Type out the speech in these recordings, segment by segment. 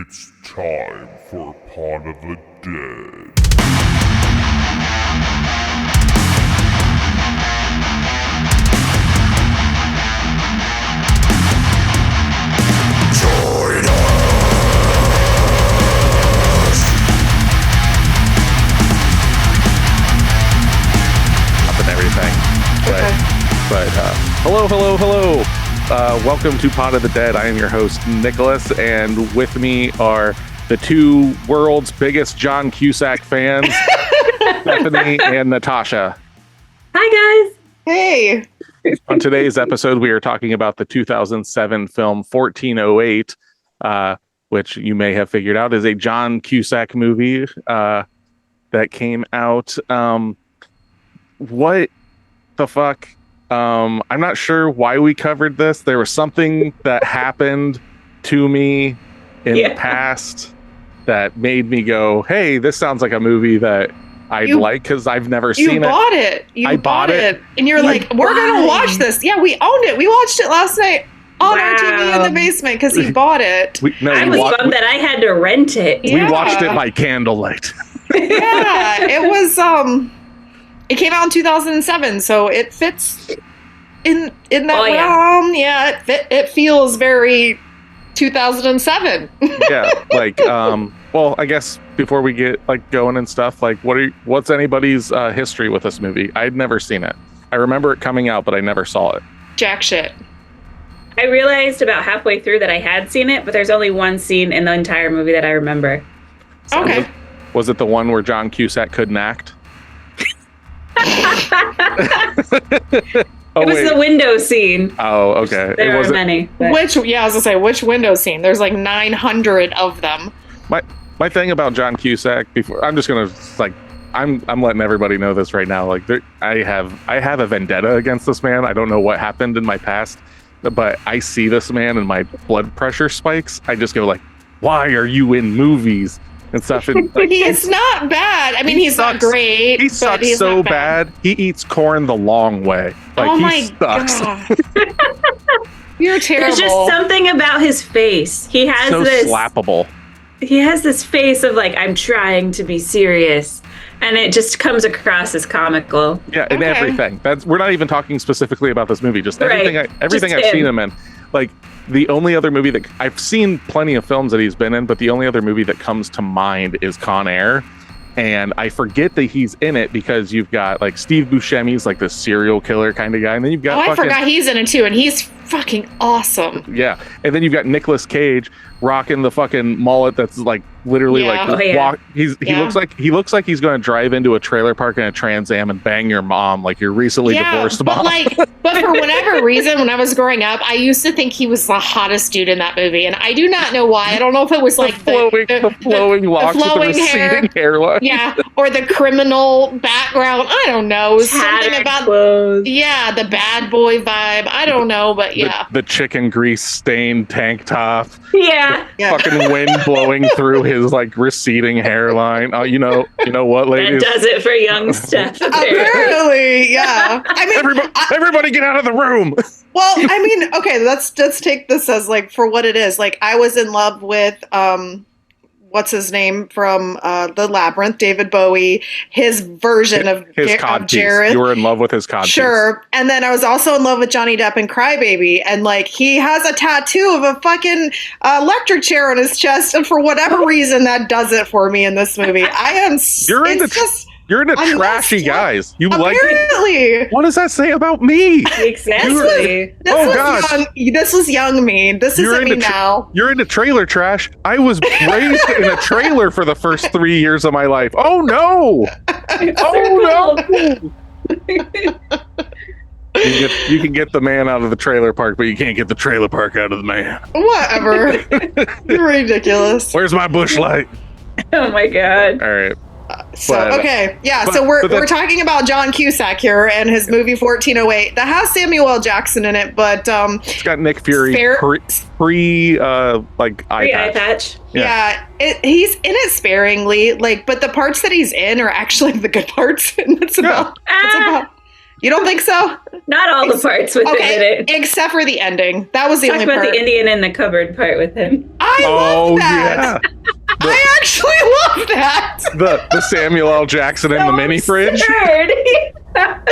It's time for Pod of the Dead. Join us! Up and everything. But hello. Welcome to Pod of the Dead. I am your host, Nicholas, and with me are the two world's biggest John Cusack fans, Stephanie and Natasha. Hi, guys. Hey. On today's episode, we are talking about the 2007 film 1408, which you may have figured out is a John Cusack movie that came out. What the fuck? I'm not sure why we covered this. There was something that happened to me in the past that made me go, hey, this sounds like a movie that I'd like, because I've never seen it. You bought it. I bought it. And you're like, we're going to watch this. Yeah, we owned it. We watched it last night on our TV in the basement because he bought it. I was bummed that I had to rent it. We watched it by candlelight. Yeah, it was... It came out in 2007, so it fits in that realm. Yeah, it feels very 2007. Yeah, like, well, I guess before we get going and stuff, what's anybody's history with this movie? I'd never seen it. I remember it coming out, but I never saw it. Jack shit. I realized about halfway through that I had seen it, but there's only one scene in the entire movie that I remember. So. Okay. Was it the one where John Cusack couldn't act? It was the window scene. Oh, okay. There are many. But. I was gonna say, which window scene? There's 900 of them. My thing about John Cusack, before I'm just gonna I'm letting everybody know this right now. I have a vendetta against this man. I don't know what happened in my past, but I see this man and my blood pressure spikes. I just go why are you in movies? And stuff. And, he's not bad. I mean, he's not great. He sucks so bad. He eats corn the long way. He sucks. God. You're terrible. There's just something about his face. He has so slappable. He has this face of I'm trying to be serious, and it just comes across as comical. Yeah, in everything. We're not even talking specifically about this movie. Just everything. Everything I've seen him in. The only other movie that I've seen plenty of films that he's been in, but the only other movie that comes to mind is Con Air. And I forget that he's in it because you've got Steve Buscemi's this serial killer kind of guy. And then you've got I forgot he's in it too. And he's fucking awesome. Yeah. And then you've got Nicolas Cage rocking the fucking mullet that's literally he looks like he's going to drive into a trailer park in a Trans Am and bang your mom, your recently divorced mom. But for whatever reason, when I was growing up, I used to think he was the hottest dude in that movie, and I do not know why. I don't know if it was the flowing locks, the flowing with the receding hairline, yeah, or the criminal background. I don't know. Something about clothes. Yeah, the bad boy vibe. I don't know, but yeah, the chicken grease stained tank top. Yeah. Fucking wind blowing through his receding hairline. Oh, you know what, ladies? That does it for young Steph. Apparently, yeah. I mean, everybody get out of the room. Well, I mean, okay, let's take this as for what it is. I was in love with what's his name from The Labyrinth, David Bowie, his version of Jared. You were in love with his codpiece. Sure. And then I was also in love with Johnny Depp in Crybaby. And he has a tattoo of a fucking electric chair on his chest. And for whatever reason, that does it for me in this movie. You're into trashy guys. You apparently. What does that say about me? Exactly. This was young me. This isn't me now. You're into trailer trash. I was raised in a trailer for the first 3 years of my life. Oh no! Oh no! You can get the man out of the trailer park, but you can't get the trailer park out of the man. Whatever. You're ridiculous. Where's my bush light? Oh my god. All right. We're talking about John Cusack here and his movie 1408 that has Samuel L. Jackson in it, but it's got Nick Fury pre eye patch. Yeah, he's in it sparingly, but the parts that he's in are actually the good parts, and that's about You don't think so? Not all the parts with him in it. Except for the ending. That was the Talk only about part. the Indian in the cupboard part with him. I love that. Yeah. I actually love that. The Samuel L. Jackson in the mini fridge. There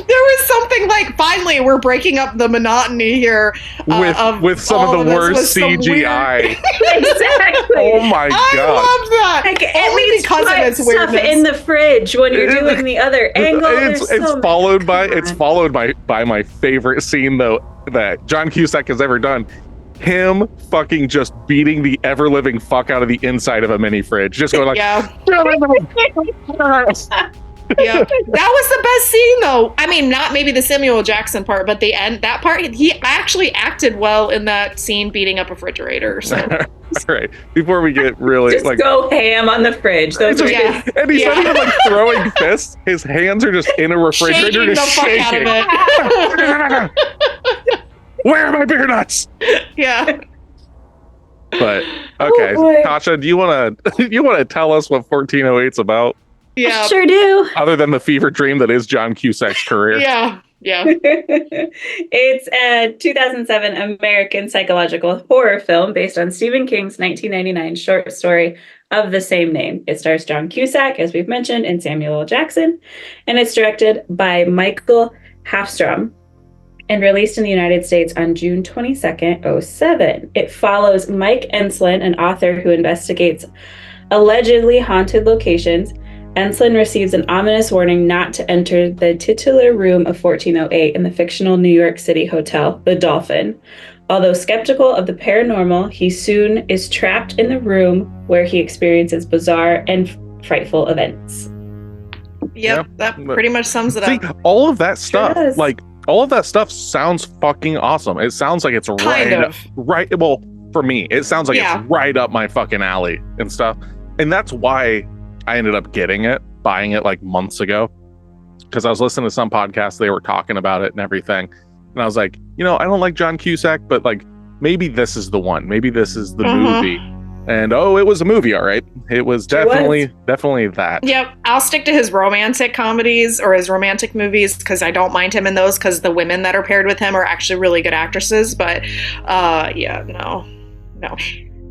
was something like, finally, we're breaking up the monotony here. With some of the worst CGI. Exactly. Oh my I God. love that. Like, at Only least because of put its stuff weirdness. in the fridge when you're doing the other angle. It's followed by my favorite scene though that John Cusack has ever done. Him fucking just beating the ever living fuck out of the inside of a mini fridge. Just going like, Yeah. Yeah, that was the best scene though. I mean, not maybe the Samuel Jackson part, but the end, that part, he actually acted well in that scene beating up a refrigerator. So all right, before we get really Just go ham on the fridge. Those are Yeah. and he's not even like throwing fists. His hands are just in a refrigerator, shaking the just fuck out shaking. of it. Where are my beer nuts? Yeah. But okay, boy. Tasha, do you want to tell us what 1408's about? Yeah. Sure do. Other than the fever dream that is John Cusack's career. Yeah. Yeah. It's a 2007 American psychological horror film based on Stephen King's 1999 short story of the same name. It stars John Cusack, as we've mentioned, and Samuel L. Jackson, and it's directed by Michael Hafstrom and released in the United States on June 22nd, 2007. It follows Mike Enslin, an author who investigates allegedly haunted locations. Enslin receives an ominous warning not to enter the titular room of 1408 in the fictional New York City hotel, the Dolphin. Although skeptical of the paranormal, he soon is trapped in the room where he experiences bizarre and frightful events. Yep. That pretty much sums it See, up. all of that stuff, does. all of that stuff sounds fucking awesome. It sounds like it's right. Well, for me, it sounds like it's right up my fucking alley and stuff. And that's why I ended up buying it like months ago, because I was listening to some podcasts, they were talking about it and everything. And I was like, I don't like John Cusack, but like, maybe this is the one. Maybe this is the movie. And it was a movie, all right. It was definitely that. Yep. I'll stick to his romantic comedies or his romantic movies because I don't mind him in those because the women that are paired with him are actually really good actresses. But no.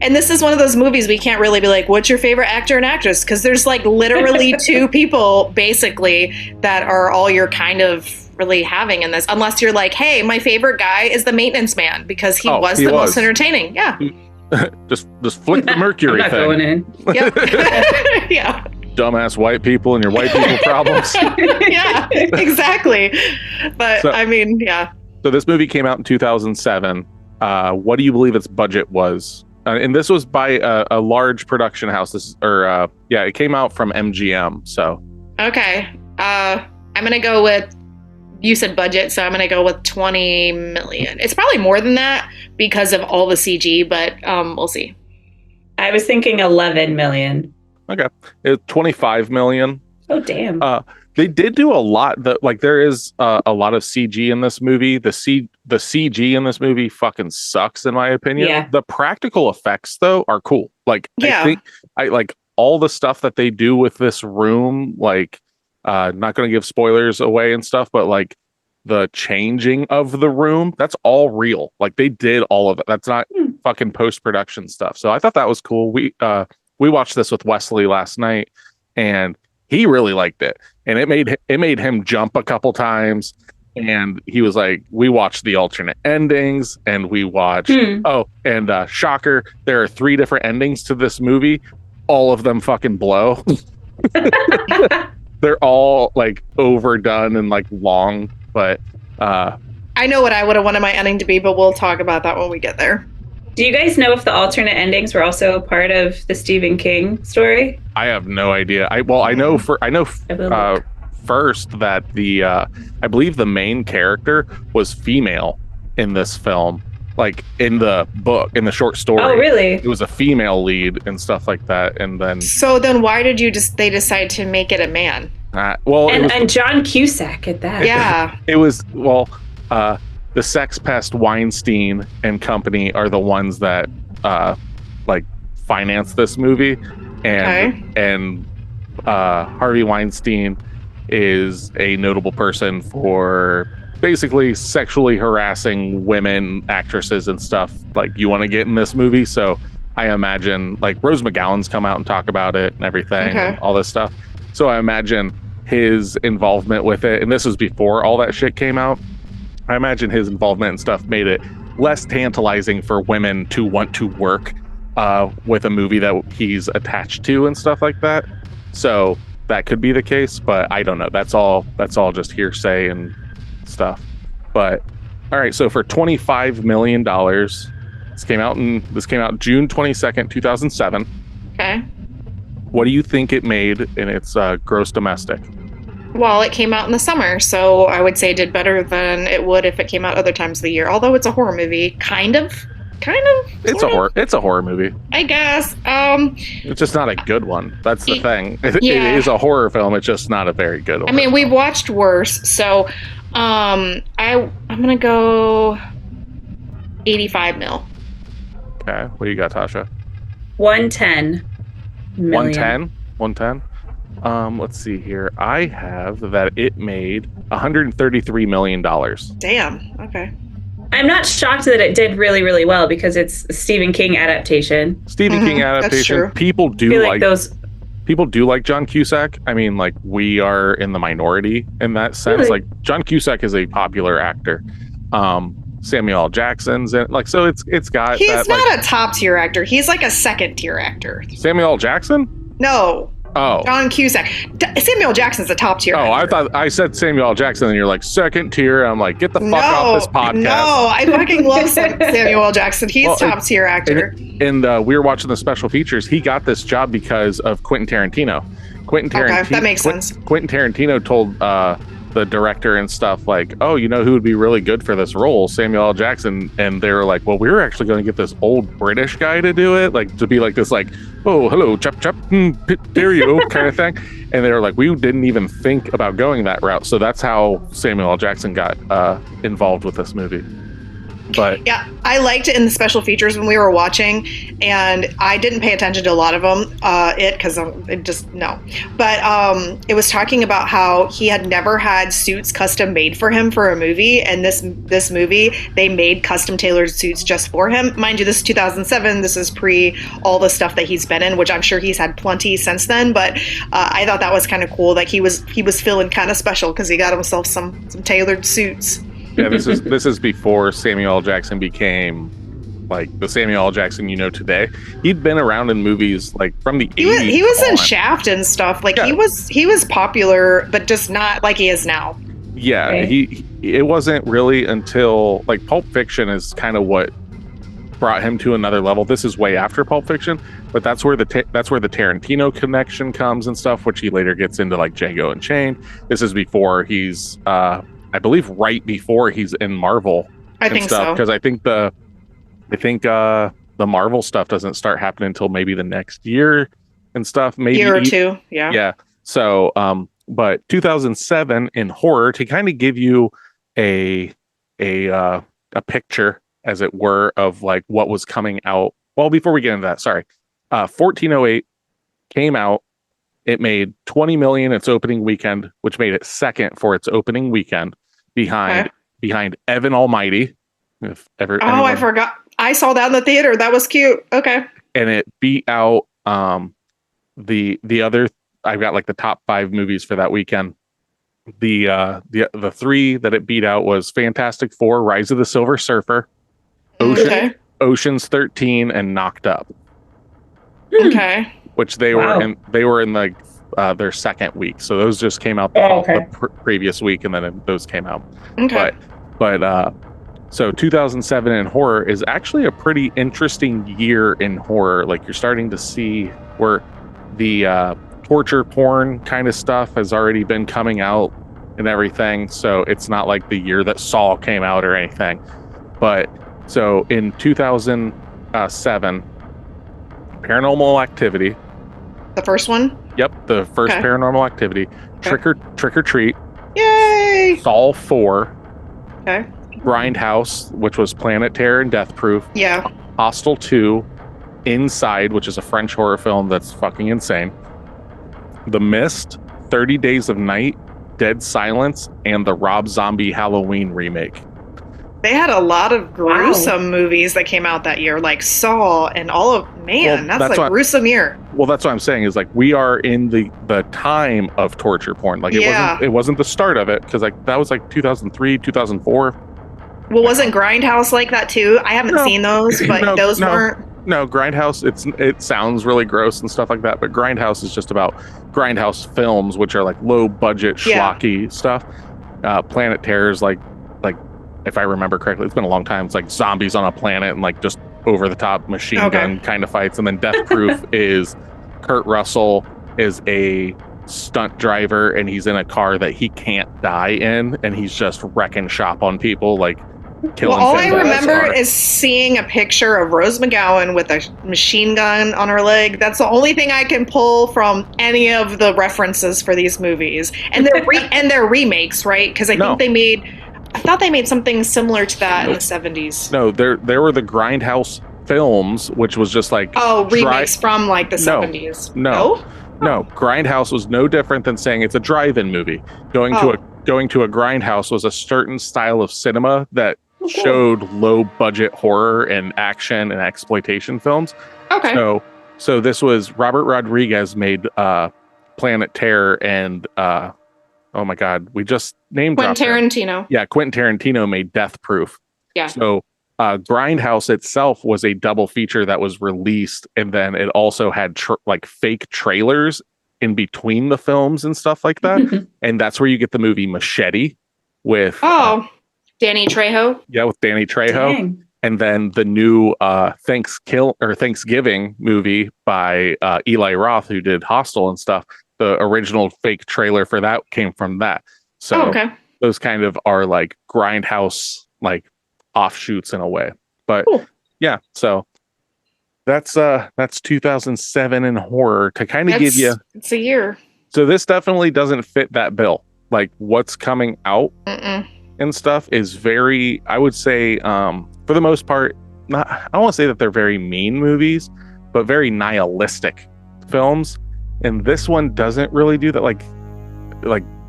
And this is one of those movies we can't really be like, what's your favorite actor and actress? Because there's like literally two people basically that are all you're kind of really having in this. Unless you're like, hey, my favorite guy is the maintenance man because he was the most entertaining. Yeah. just flick the mercury I'm not thing. going in. Yep. Yeah. Dumbass white people and your white people problems. Yeah, exactly. But So- I mean, yeah. So this movie came out in 2007. What do you believe its budget was? And this was by a large production house. It came out from MGM. So Okay. I'm going to go with, you said budget, so I'm going to go with 20 million. It's probably more than that because of all the CG, but we'll see. I was thinking 11 million. okay, it's 25 million. Oh, damn. They did do a lot. There is a lot of CG in this movie. The CG in this movie fucking sucks, in my opinion. Yeah. The practical effects though are cool. Like Yeah. I think I like all the stuff that they do with this room. Like, not going to give spoilers away and stuff, but like the changing of the room, that's all real. Like they did all of it. That's not fucking post-production stuff. So I thought that was cool. We watched this with Wesley last night, and he really liked it. And it made him jump a couple times. And he was like, we watched the alternate endings, and we watched shocker, there are 3 different endings to this movie. All of them fucking blow. They're all like overdone and like long, but I know what I would have wanted my ending to be, but we'll talk about that when we get there. Do you guys know if the alternate endings were also a part of the Stephen King story? I have no idea. I know first that I believe the main character was female in this film, like in the book, in the short story. Oh, really? It was a female lead and stuff like that. And then So then why did they decide to make it a man? And John Cusack at that. Yeah. it was the sex pest Weinstein and company are the ones that finance this movie, and Harvey Weinstein is a notable person for basically sexually harassing women actresses and stuff. Like, you want to get in this movie? So I imagine like Rose McGowan's come out and talk about it and everything, and all this stuff. So I imagine his involvement with it, and this was before all that shit came out. I imagine his involvement and stuff made it less tantalizing for women to want to work with a movie that he's attached to and stuff like that. So that could be the case, but I don't know. That's all just hearsay and stuff. But all right, so for $25 million, this came out June 22nd, 2007. Okay. What do you think it made in its gross domestic? Well, it came out in the summer, so I would say it did better than it would if it came out other times of the year. Although it's a horror movie, kind of. It's a horror movie, I guess. It's just not a good one. That's the thing. It is a horror film. It's just not a very good one. I mean, we've watched worse, so I'm gonna go 85 mil. Okay, what do you got, Tasha? 110 million. 110. Let's see here. I have that it made $133 million. Damn. Okay. I'm not shocked that it did really, really well because it's a Stephen King adaptation. King adaptation. That's true. People do like those. People do like John Cusack. I mean, like, we are in the minority in that sense. Really? Like, John Cusack is a popular actor. Samuel L. Jackson's in, like, so it's got. He's that, not like, a top tier actor. He's like a second tier actor. Samuel L. Jackson? No. Oh. John Cusack. Samuel Jackson's a top tier. I thought I said Samuel L. Jackson, and you're like, second tier. I'm like, get the fuck off this podcast. No, I fucking love Samuel L. Jackson. He's top tier actor. And we were watching the special features. He got this job because of Quentin Tarantino. Okay, that makes sense. Quentin Tarantino told the director and stuff, like, oh, you know who would be really good for this role? Samuel L. Jackson. And they were like, well, we were actually going to get this old British guy to do it, like, to be like this, like, oh, hello, chop, there you go, kind of thing. And they were like, we didn't even think about going that route. So that's how Samuel L. Jackson got involved with this movie. But yeah, I liked it in the special features when we were watching, and I didn't pay attention to a lot of them. But it was talking about how he had never had suits custom made for him for a movie, and this movie they made custom tailored suits just for him. Mind you, this is 2007. This is pre all the stuff that he's been in, which I'm sure he's had plenty since then. But I thought that was kind of cool. Like he was feeling kind of special because he got himself some tailored suits. Yeah, this is before Samuel L. Jackson became like the Samuel L. Jackson you know today. He'd been around in movies like from the 80s. He was in Shaft and stuff. Like, yeah. he was popular, but just not like he is now. Yeah, okay. It wasn't really until like Pulp Fiction is kind of what brought him to another level. This is way after Pulp Fiction, but that's where the Tarantino connection comes and stuff, which he later gets into like Django Unchained. This is before he's I believe right before he's in Marvel. I think so, because I think the Marvel stuff doesn't start happening until maybe the next year and stuff. Maybe year or two. Yeah. Yeah. So, but 2007 in horror, to kind of give you a picture, as it were, of like what was coming out. Well, before we get into that, sorry, 1408 came out. It made $20 million its opening weekend, which made it second for its opening weekend behind Evan Almighty. I forgot. I saw that in the theater. That was cute. Okay. And it beat out the other. I've got like the top 5 movies for that weekend. The 3 that it beat out was Fantastic Four, Rise of the Silver Surfer, Ocean's 13, and Knocked Up. Okay. Which they were in like their second week, so those just came out the previous week, and then those came out. Okay. But so 2007 in horror is actually a pretty interesting year in horror. Like, you're starting to see where the torture porn kind of stuff has already been coming out and everything. So it's not like the year that Saw came out or anything. But so in 2007, Paranormal Activity. The first one? Yep, the first Paranormal Activity. Okay. Trick or Treat. Yay! Saw 4. Okay. Grindhouse, which was Planet Terror and Death Proof. Yeah. Hostel 2. Inside, which is a French horror film that's fucking insane. The Mist, 30 Days of Night, Dead Silence, and the Rob Zombie Halloween remake. They had a lot of gruesome movies that came out that year, like Saw and all of that's a gruesome year. Well, that's what I'm saying is like we are in the time of torture porn. Like it wasn't the start of it because like that was like 2003, 2004. Well, wasn't Grindhouse like that too? I haven't seen those, but those weren't. No, Grindhouse. It sounds really gross and stuff like that, but Grindhouse is just about Grindhouse films, which are like low budget schlocky stuff. Planet Terror's like if I remember correctly, it's been a long time. It's like zombies on a planet and like just over the top machine gun kind of fights. And then Death Proof is Kurt Russell is a stunt driver and he's in a car that he can't die in, and he's just wrecking shop on people, like killing. Well, all I remember is seeing a picture of Rose McGowan with a machine gun on her leg. That's the only thing I can pull from any of the references for these movies, and they're remakes, right? Because I thought they made something similar to that in the 70s. No, there were the Grindhouse films, which was just like remakes from like the 70s. No, Grindhouse was no different than saying it's a drive-in movie. Going to a Grindhouse was a certain style of cinema that showed low budget horror and action and exploitation films. Okay. So this was Robert Rodriguez made Planet Terror and oh my God, we just named Quentin Tarantino. Yeah, Quentin Tarantino made Death Proof. Yeah. So Grindhouse itself was a double feature that was released, and then it also had like fake trailers in between the films and stuff like that. And that's where you get the movie Machete with Danny Trejo. Yeah, with Danny Trejo. Dang. And then the new Thanksgiving movie by Eli Roth, who did Hostel and stuff. The original fake trailer for that came from that. So those kind of are like Grindhouse like offshoots in a way. But yeah, so that's 2007 in horror to kind of give you. It's a year. So this definitely doesn't fit that bill. Like what's coming out and stuff is very, I would say, for the most part, I don't want to say that they're very mean movies, but very nihilistic films. And this one doesn't really do that. Like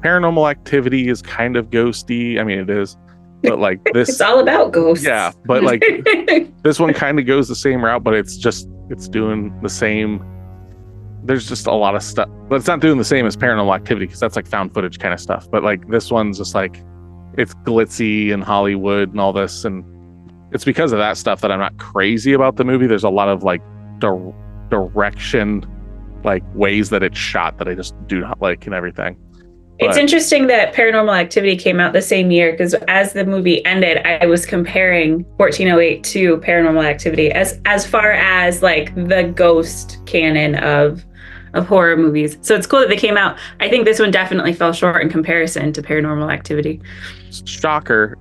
Paranormal Activity is kind of ghosty. I mean, it is, but like this, it's all about ghosts. Yeah, but like this one kind of goes the same route, but it's doing the same. There's just a lot of stuff, but it's not doing the same as Paranormal Activity because that's like found footage kind of stuff. But like this one's just like it's glitzy and Hollywood and all this, and it's because of that stuff that I'm not crazy about the movie. There's a lot of like direction, like ways that it's shot that I just do not like and everything. It's interesting that Paranormal Activity came out the same year because as the movie ended, I was comparing 1408 to Paranormal Activity as far as like the ghost canon of horror movies. So it's cool that they came out. I think this one definitely fell short in comparison to Paranormal Activity. Shocker.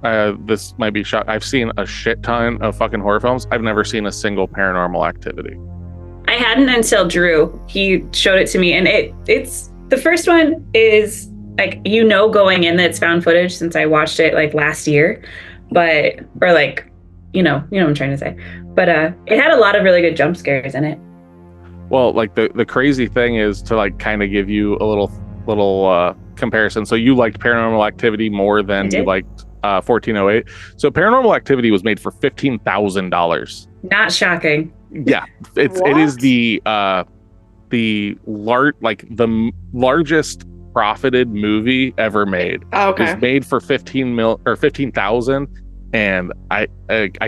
This might be shock. I've seen a shit ton of fucking horror films. I've never seen a single Paranormal Activity. I hadn't until Drew. He showed it to me, and it's the first one is like going in that it's found footage since I watched it like last year, but or like you know what I'm trying to say. But it had a lot of really good jump scares in it. Well, like the crazy thing is to like kind of give you a little comparison. So you liked Paranormal Activity more than you liked 1408. So Paranormal Activity was made for $15,000. Not shocking. Yeah, it is the largest profited movie ever made. Oh, okay. It was made for 15,000, and I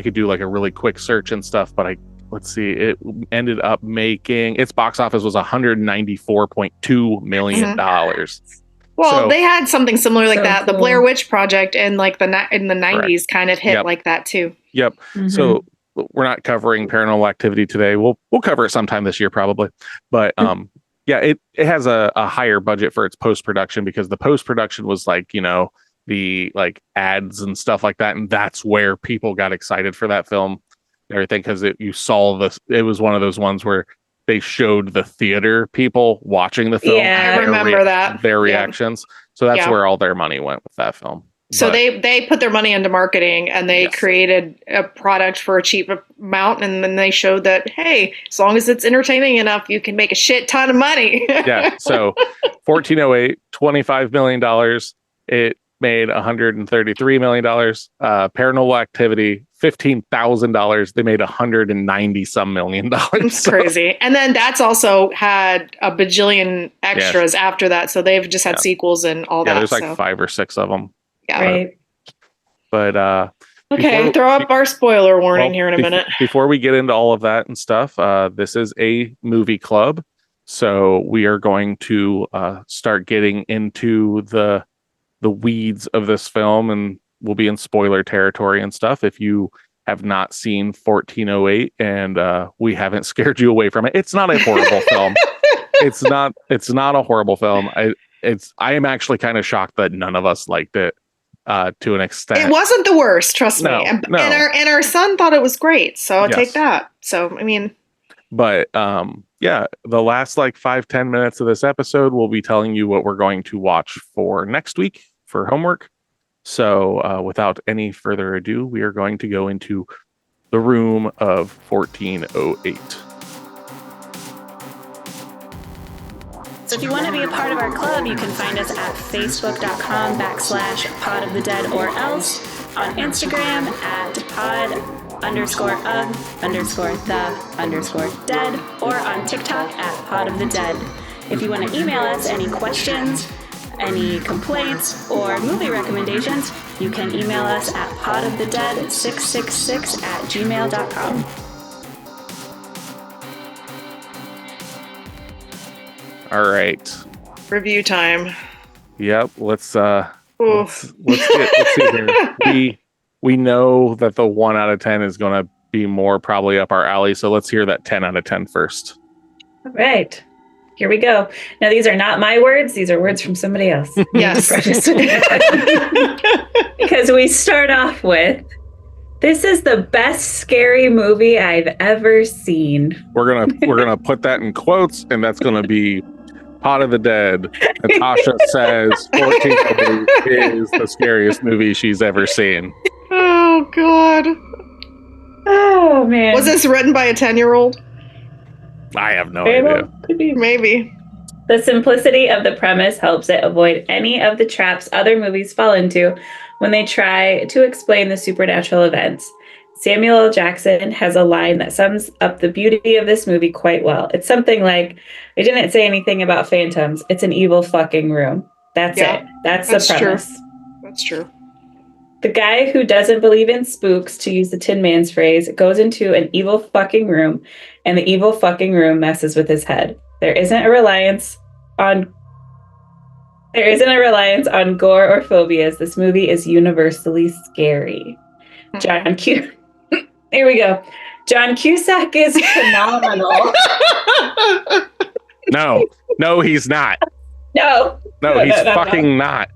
could do like a really quick search and stuff, but let's see, it ended up making its box office was $194.2 million. Well, they had something similar like that. Cool. The Blair Witch Project in like in the 90s kind of hit like that too. Yep. Mm-hmm. So we're not covering Paranormal Activity today. We'll cover it sometime this year probably. But yeah, it has a higher budget for its post-production because the post-production was like, the like ads and stuff like that. And that's where people got excited for that film and everything because you saw this. It was one of those ones where they showed the theater people watching the film. Yeah, I remember that. Their reactions. So that's where all their money went with that film. So they put their money into marketing, and they created a product for a cheap amount, and then they showed that, hey, as long as it's entertaining enough, you can make a shit ton of money. Yeah. So 1408, $25 million. It made $133 million. Paranormal Activity, $15,000. They made $190 some million. It's crazy. And then that's also had a bajillion extras after that. So they've just had sequels and all that. Yeah, there's like 5 or 6 of them. Yeah. Right. But okay, throw up our spoiler warning here in a minute. Before we get into all of that and stuff, this is a movie club. So we are going to start getting into the weeds of this film, and we'll be in spoiler territory and stuff. If you have not seen 1408 and we haven't scared you away from it, it's not a horrible film. It's not a horrible film. I am actually kind of shocked that none of us liked it to an extent. It wasn't the worst, trust me. And our son thought it was great. So take that. So I mean, but the last like 5-10 minutes of this episode, we'll be telling you what we're going to watch for next week for homework. So without any further ado, we are going to go into the room of 1408. So if you want to be a part of our club, you can find us at facebook.com/podofthedead or else on Instagram at pod_of_the_dead or on TikTok at podofthedead. If you want to email us any questions, any complaints, or movie recommendations, you can email us at podofthedead666@gmail.com. All right. Review time. Yep. Let's see here. We know that the 1 out of 10 is going to be more probably up our alley. So let's hear that 10 out of 10 first. All right. Here we go. Now, these are not my words. These are words from somebody else. Yes. Because we start off with, this is the best scary movie I've ever seen. We're gonna put that in quotes, and that's gonna be Pot of the Dead. Natasha says 1408 is the scariest movie she's ever seen. Oh God. Oh man. Was this written by a 10-year-old? I have no idea. Maybe. The simplicity of the premise helps it avoid any of the traps other movies fall into when they try to explain the supernatural events. Samuel L. Jackson has a line that sums up the beauty of this movie quite well. It's something like, "I didn't say anything about phantoms. It's an evil fucking room." That's it. That's the premise. True. That's true. The guy who doesn't believe in spooks, to use the Tin Man's phrase, goes into an evil fucking room, and the evil fucking room messes with his head. There isn't a reliance on gore or phobias. This movie is universally scary. Here we go. John Cusack is phenomenal. No, he's not. No, he's fucking not.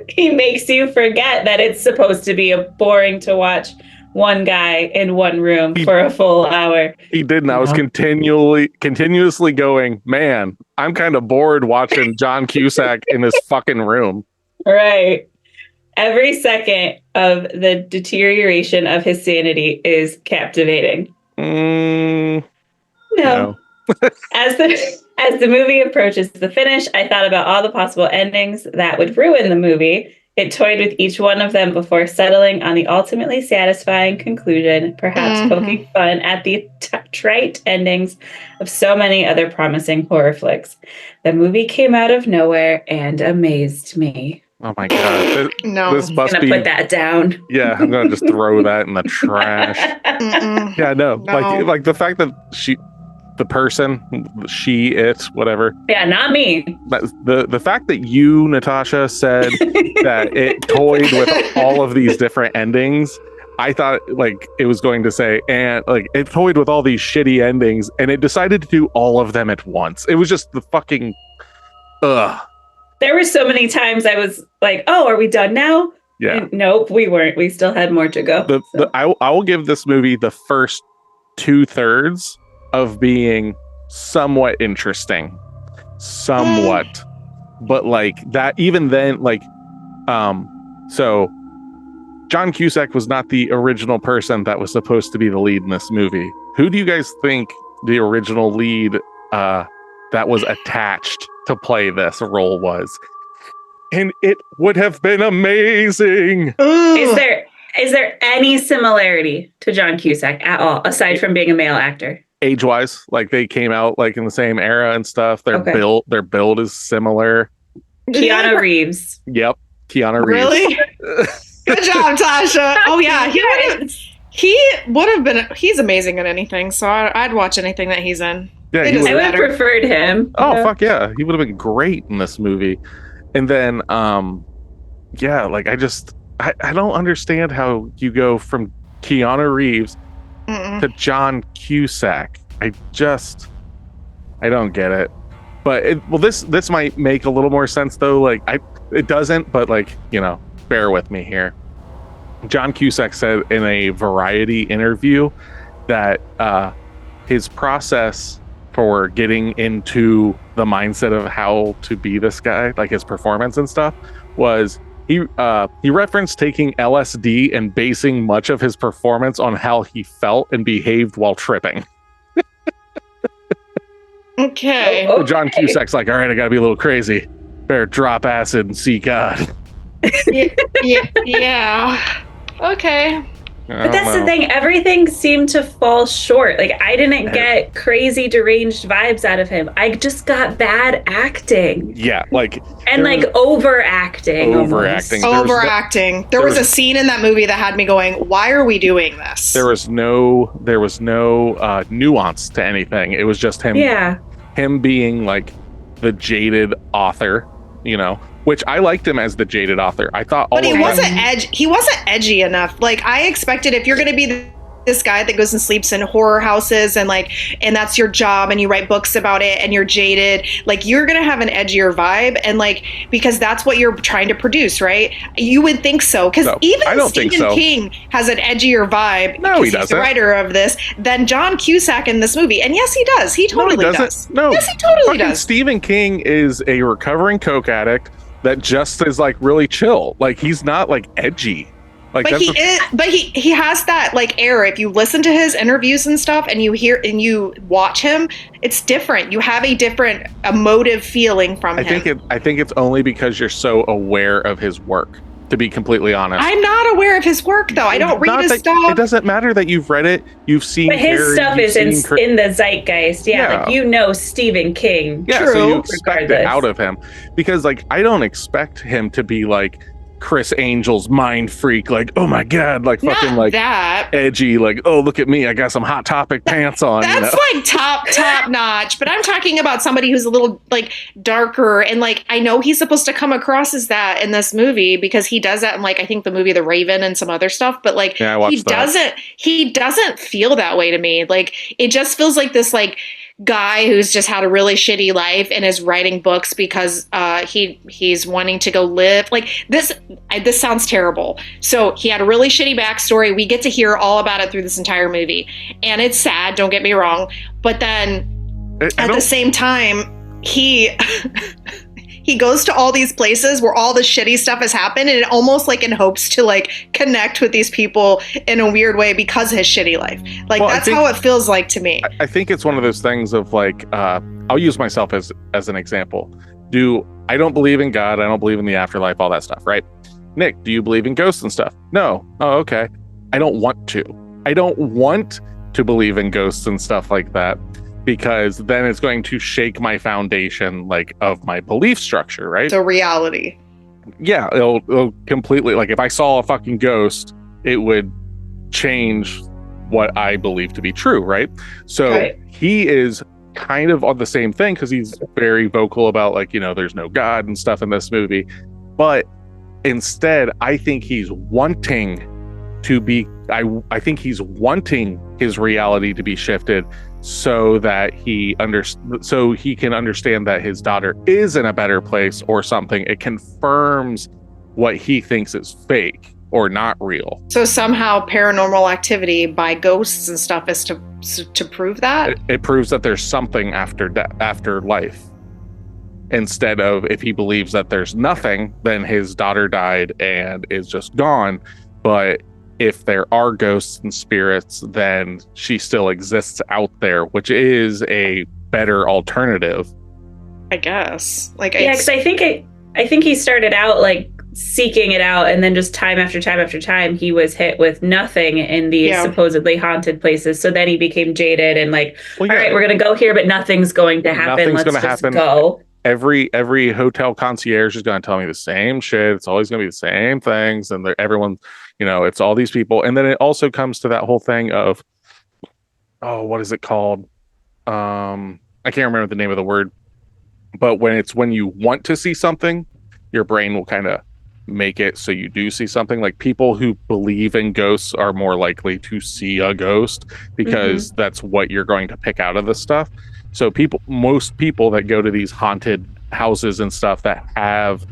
He makes you forget that it's supposed to be boring to watch one guy in one room for a full hour. He didn't. I was continuously going, man, I'm kind of bored watching John Cusack in this fucking room. Right. Every second of the deterioration of his sanity is captivating. No. As the movie approaches the finish, I thought about all the possible endings that would ruin the movie. It toyed with each one of them before settling on the ultimately satisfying conclusion, perhaps poking fun at the trite endings of so many other promising horror flicks. The movie came out of nowhere and amazed me. Oh my God. This must be... put that down. Yeah, I'm going to just throw that in the trash. Yeah, no. Like the fact that the person, whatever. Yeah, not me. The fact that you, Natasha, said that it toyed with all of these different endings, I thought like it was going to say, and like it toyed with all these shitty endings, and it decided to do all of them at once. It was just the fucking ugh. There were so many times I was like, "Oh, are we done now?" Yeah. And nope, we weren't. We still had more to go. I will give this movie the first 2/3 of being somewhat interesting, but like that, even then, like So John Cusack was not the original person that was supposed to be the lead in this movie. Who do you guys think the original lead that was attached to play this role was? And it would have been amazing. Is there any similarity to John Cusack at all, aside from being a male actor? Age-wise, like they came out like in the same era and stuff. Their build is similar. Keanu Reeves. Yep, Keanu Reeves. Really? Good job, Tasha. Oh yeah, he would have been. He's amazing at anything, so I'd watch anything that he's in. Yeah, I would have preferred him. Oh fuck yeah, he would have been great in this movie. And then, yeah, like I don't understand how you go from Keanu Reeves to John Cusack. I don't get it. But this might make a little more sense though. Like it doesn't, but like, you know, bear with me here. John Cusack said in a Variety interview that his process for getting into the mindset of how to be this guy, like his performance and stuff, was he referenced taking LSD and basing much of his performance on how he felt and behaved while tripping. Okay. So John Cusack's like, all right, I gotta be a little crazy. Better drop acid and see God. Yeah. Okay. But that's the thing. Everything seemed to fall short. Like, I didn't get crazy deranged vibes out of him. I just got bad acting. Yeah, like... And like overacting. Overacting. There was a scene in that movie that had me going, why are we doing this? There was no nuance to anything. It was just him. Yeah. Him being like the jaded author, you know, which I liked him as the jaded author. I thought, but he wasn't edgy enough. Like I expected, if you're going to be this guy that goes and sleeps in horror houses and that's your job and you write books about it and you're jaded, like you're going to have an edgier vibe, and like because that's what you're trying to produce, right? You would think so, because even Stephen King has an edgier vibe. No, he doesn't. He's the writer of this than John Cusack in this movie, and yes, he does. He totally does. No, yes, he totally does. Stephen King is a recovering coke addict that just is like really chill. Like he's not like edgy. Like, but he has that like air. If you listen to his interviews and stuff, and you hear and you watch him, it's different. You have a different emotive feeling from him. I think it's only because you're so aware of his work. To be completely honest, I'm not aware of his work though. I don't read his stuff. It doesn't matter that you've read it. You've seen. But his stuff is in the zeitgeist. Yeah, like you know Stephen King. Yeah, so you expect it out of him, because like I don't expect him to be like Chris Angel's mind freak, like, oh my god, like fucking not like that edgy, like, oh look at me, I got some Hot Topic pants on. That's like top notch. But I'm talking about somebody who's a little like darker, and like I know he's supposed to come across as that in this movie because he does that in like I think the movie The Raven and some other stuff. But like he doesn't feel that way to me. Like it just feels like this like guy who's just had a really shitty life and is writing books because he's wanting to go live like this. This sounds terrible. So he had a really shitty backstory. We get to hear all about it through this entire movie, and it's sad, don't get me wrong, but then at the same time he goes to all these places where all the shitty stuff has happened, and it almost like in hopes to like connect with these people in a weird way because of his shitty life. Like that's how it feels like to me. I think it's one of those things of like, I'll use myself as an example. I don't believe in God. I don't believe in the afterlife, all that stuff, right? Nick, do you believe in ghosts and stuff? No. Oh, okay. I don't want to. I don't want to believe in ghosts and stuff like that, because then it's going to shake my foundation, like, of my belief structure, right? So reality. Yeah, it'll completely, like, if I saw a fucking ghost, it would change what I believe to be true, right? So he is kind of on the same thing, because he's very vocal about, like, you know, there's no God and stuff in this movie. But instead, I think he's wanting to be, I think he's wanting his reality to be shifted so that so he can understand that his daughter is in a better place or something. It confirms what he thinks is fake or not real. So somehow paranormal activity by ghosts and stuff is to prove that? It proves that there's something after life. instead of, if he believes that there's nothing, then his daughter died and is just gone. But if there are ghosts and spirits, then she still exists out there, which is a better alternative, I guess. Because I think he started out like seeking it out, and then just time after time after time he was hit with nothing in these supposedly haunted places. So then he became jaded and like, all right, we're gonna go here, but nothing's going to happen. Let's just go. Every hotel concierge is going to tell me the same shit. It's always going to be the same things, and everyone, it's all these people. And then it also comes to that whole thing of, what is it called? I can't remember the name of the word, but when you want to see something, your brain will kind of make it so you do see something. Like, people who believe in ghosts are more likely to see a ghost because that's what you're going to pick out of the stuff. So most people that go to these haunted houses and stuff that have,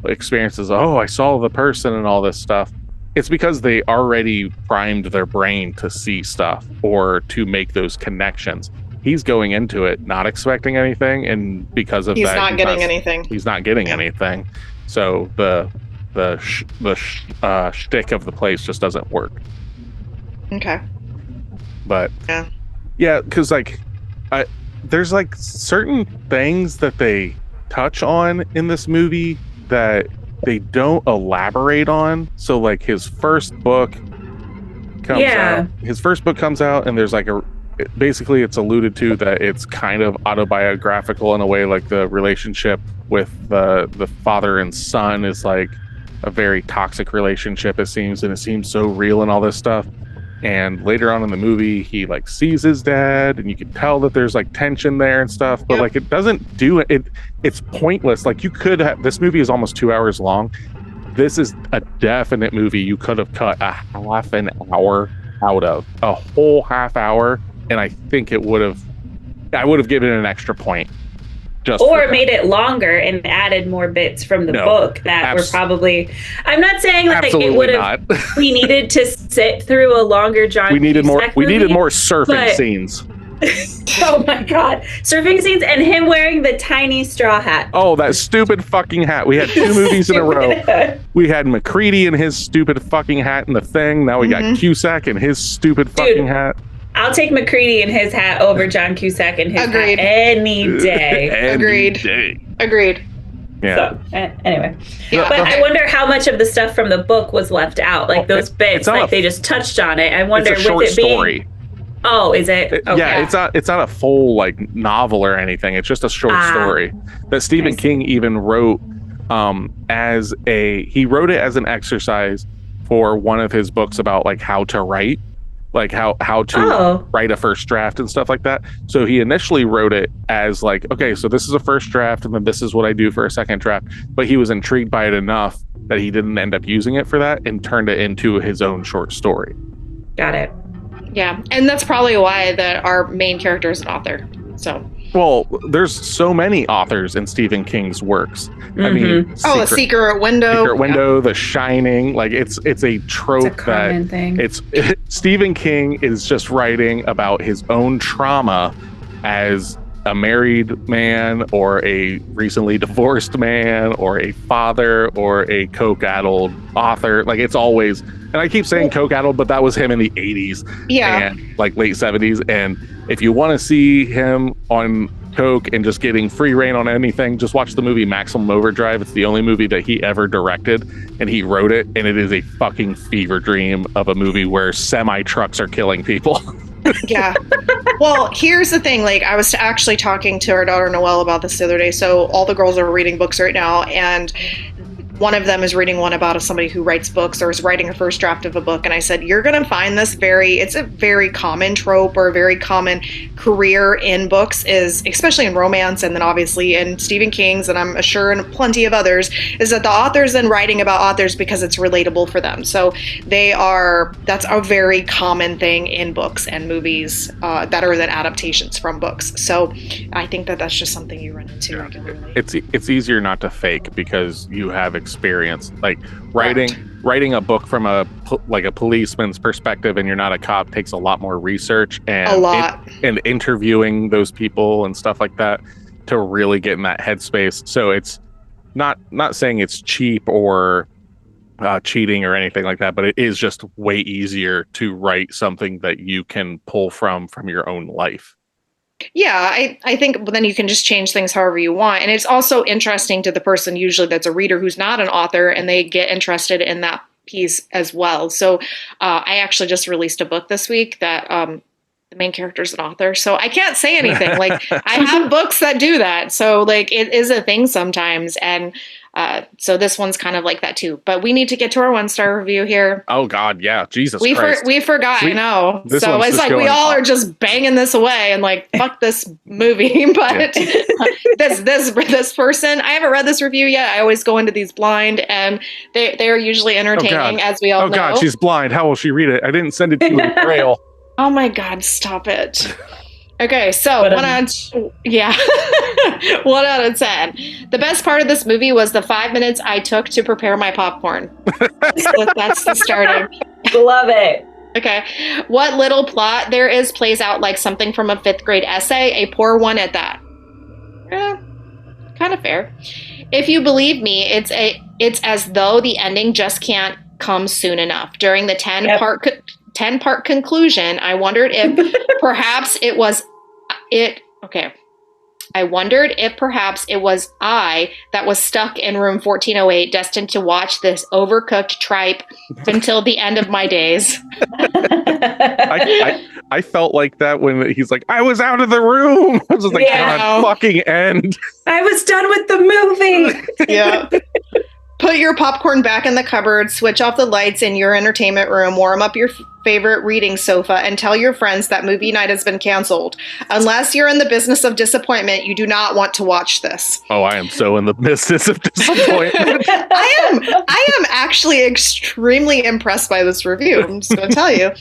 experiences, I saw the person and all this stuff, it's because they already primed their brain to see stuff or to make those connections. He's going into it not expecting anything, and because of that, he's not getting anything. So the shtick of the place just doesn't work. Okay. But yeah, because there's like certain things that they touch on in this movie that they don't elaborate on. So like his first book comes out, and there's like basically it's alluded to that it's kind of autobiographical in a way, like the relationship with the father and son is like a very toxic relationship, it seems, and it seems so real and all this stuff. And later on in the movie, he like sees his dad, and you can tell that there's like tension there and stuff, but like it doesn't do it. It's pointless. Like, you could have, this movie is almost 2 hours long. This is a definite movie you could have cut a half an hour out of, a whole half hour, and I think I would have given it an extra point. Or made it longer and added more bits from the book that were probably. I'm not saying like it would have. We needed to sit through a longer John. We needed more surfing scenes. Oh my god, surfing scenes and him wearing the tiny straw hat. Oh, that stupid fucking hat. We had 2 movies in a row. We had McCready and his stupid fucking hat in The Thing. Now we got Cusack and his stupid fucking hat. I'll take McCready and his hat over John Cusack and his hat any day. Agreed. Yeah. So, anyway. Yeah, but I wonder how much of the stuff from the book was left out. Like those bits, like they just touched on it. I wonder it's a short story. Oh, is it? Okay. Yeah, it's not a full like novel or anything. It's just a short story that Stephen King even wrote he wrote it as an exercise for one of his books about like how to write. Like how to write a first draft and stuff like that. So he initially wrote it as like, okay, so this is a first draft, and then this is what I do for a second draft. But he was intrigued by it enough that he didn't end up using it for that and turned it into his own short story. Got it. Yeah, and that's probably why our main character is an author. So. Well, there's so many authors in Stephen King's works. I mean, The Secret Window, The Shining. Like it's a trope it's a common thing. Stephen King is just writing about his own trauma as a married man or a recently divorced man or a father or a coke-addled author. Like it's always, and I keep saying coke-addled, but that was him in the 80s and like late 70s. And if you want to see him on coke and just getting free reign on anything, just watch the movie Maximum Overdrive. It's the only movie that he ever directed, and he wrote it, and it is a fucking fever dream of a movie where semi-trucks are killing people. Yeah. Well, here's the thing. Like, I was actually talking to our daughter Noelle about this the other day. So all the girls are reading books right now, and one of them is reading one about somebody who writes books or is writing a first draft of a book. And I said, you're going to find this it's a very common trope or a very common career in books, is especially in romance and then obviously in Stephen King's, and I'm sure in plenty of others, is that the author's then writing about authors because it's relatable for them. So that's a very common thing in books and movies that are then adaptations from books. So I think that that's just something you run into regularly. It's easier not to fake because you have experience. Like writing a book from a policeman's perspective, and you're not a cop, takes a lot more research and interviewing those people and stuff like that. to really get in that headspace. So it's not saying it's cheap or cheating or anything like that, but it is just way easier to write something that you can pull from your own life. Yeah, I think then you can just change things however you want. And it's also interesting to the person usually that's a reader who's not an author, and they get interested in that piece as well. So I actually just released a book this week that the main character is an author. So I can't say anything. Like, I have books that do that. So like, it is a thing sometimes. And so this one's kind of like that too. But we need to get to our 1-star review here. Oh God, yeah, Jesus Christ. We forgot, I know. So it's like we all are just banging this away and like, fuck this movie. But this person, I haven't read this review yet. I always go into these blind, and they're usually entertaining, as we all know. Oh God, she's blind. How will she read it? I didn't send it to you in Braille. Oh my God, stop it. Okay, so 1 out of 10. The best part of this movie was the 5 minutes I took to prepare my popcorn. That's the starting. Love it. Okay. What little plot there is plays out like something from a 5th grade essay, a poor one at that. Kind of fair. If you believe me, it's as though the ending just can't come soon enough. During the 10-part conclusion, I wondered if perhaps it was I that was stuck in room 1408, destined to watch this overcooked tripe until the end of my days. I felt like that when he's like, I was out of the room. I was just like, God, fucking end. I was done with the movie. Yeah. Put your popcorn back in the cupboard, switch off the lights in your entertainment room, warm up your favorite reading sofa, and tell your friends that movie night has been canceled. Unless you're in the business of disappointment, you do not want to watch this. Oh, I am so in the business of disappointment. I am actually extremely impressed by this review. I'm just going to tell you.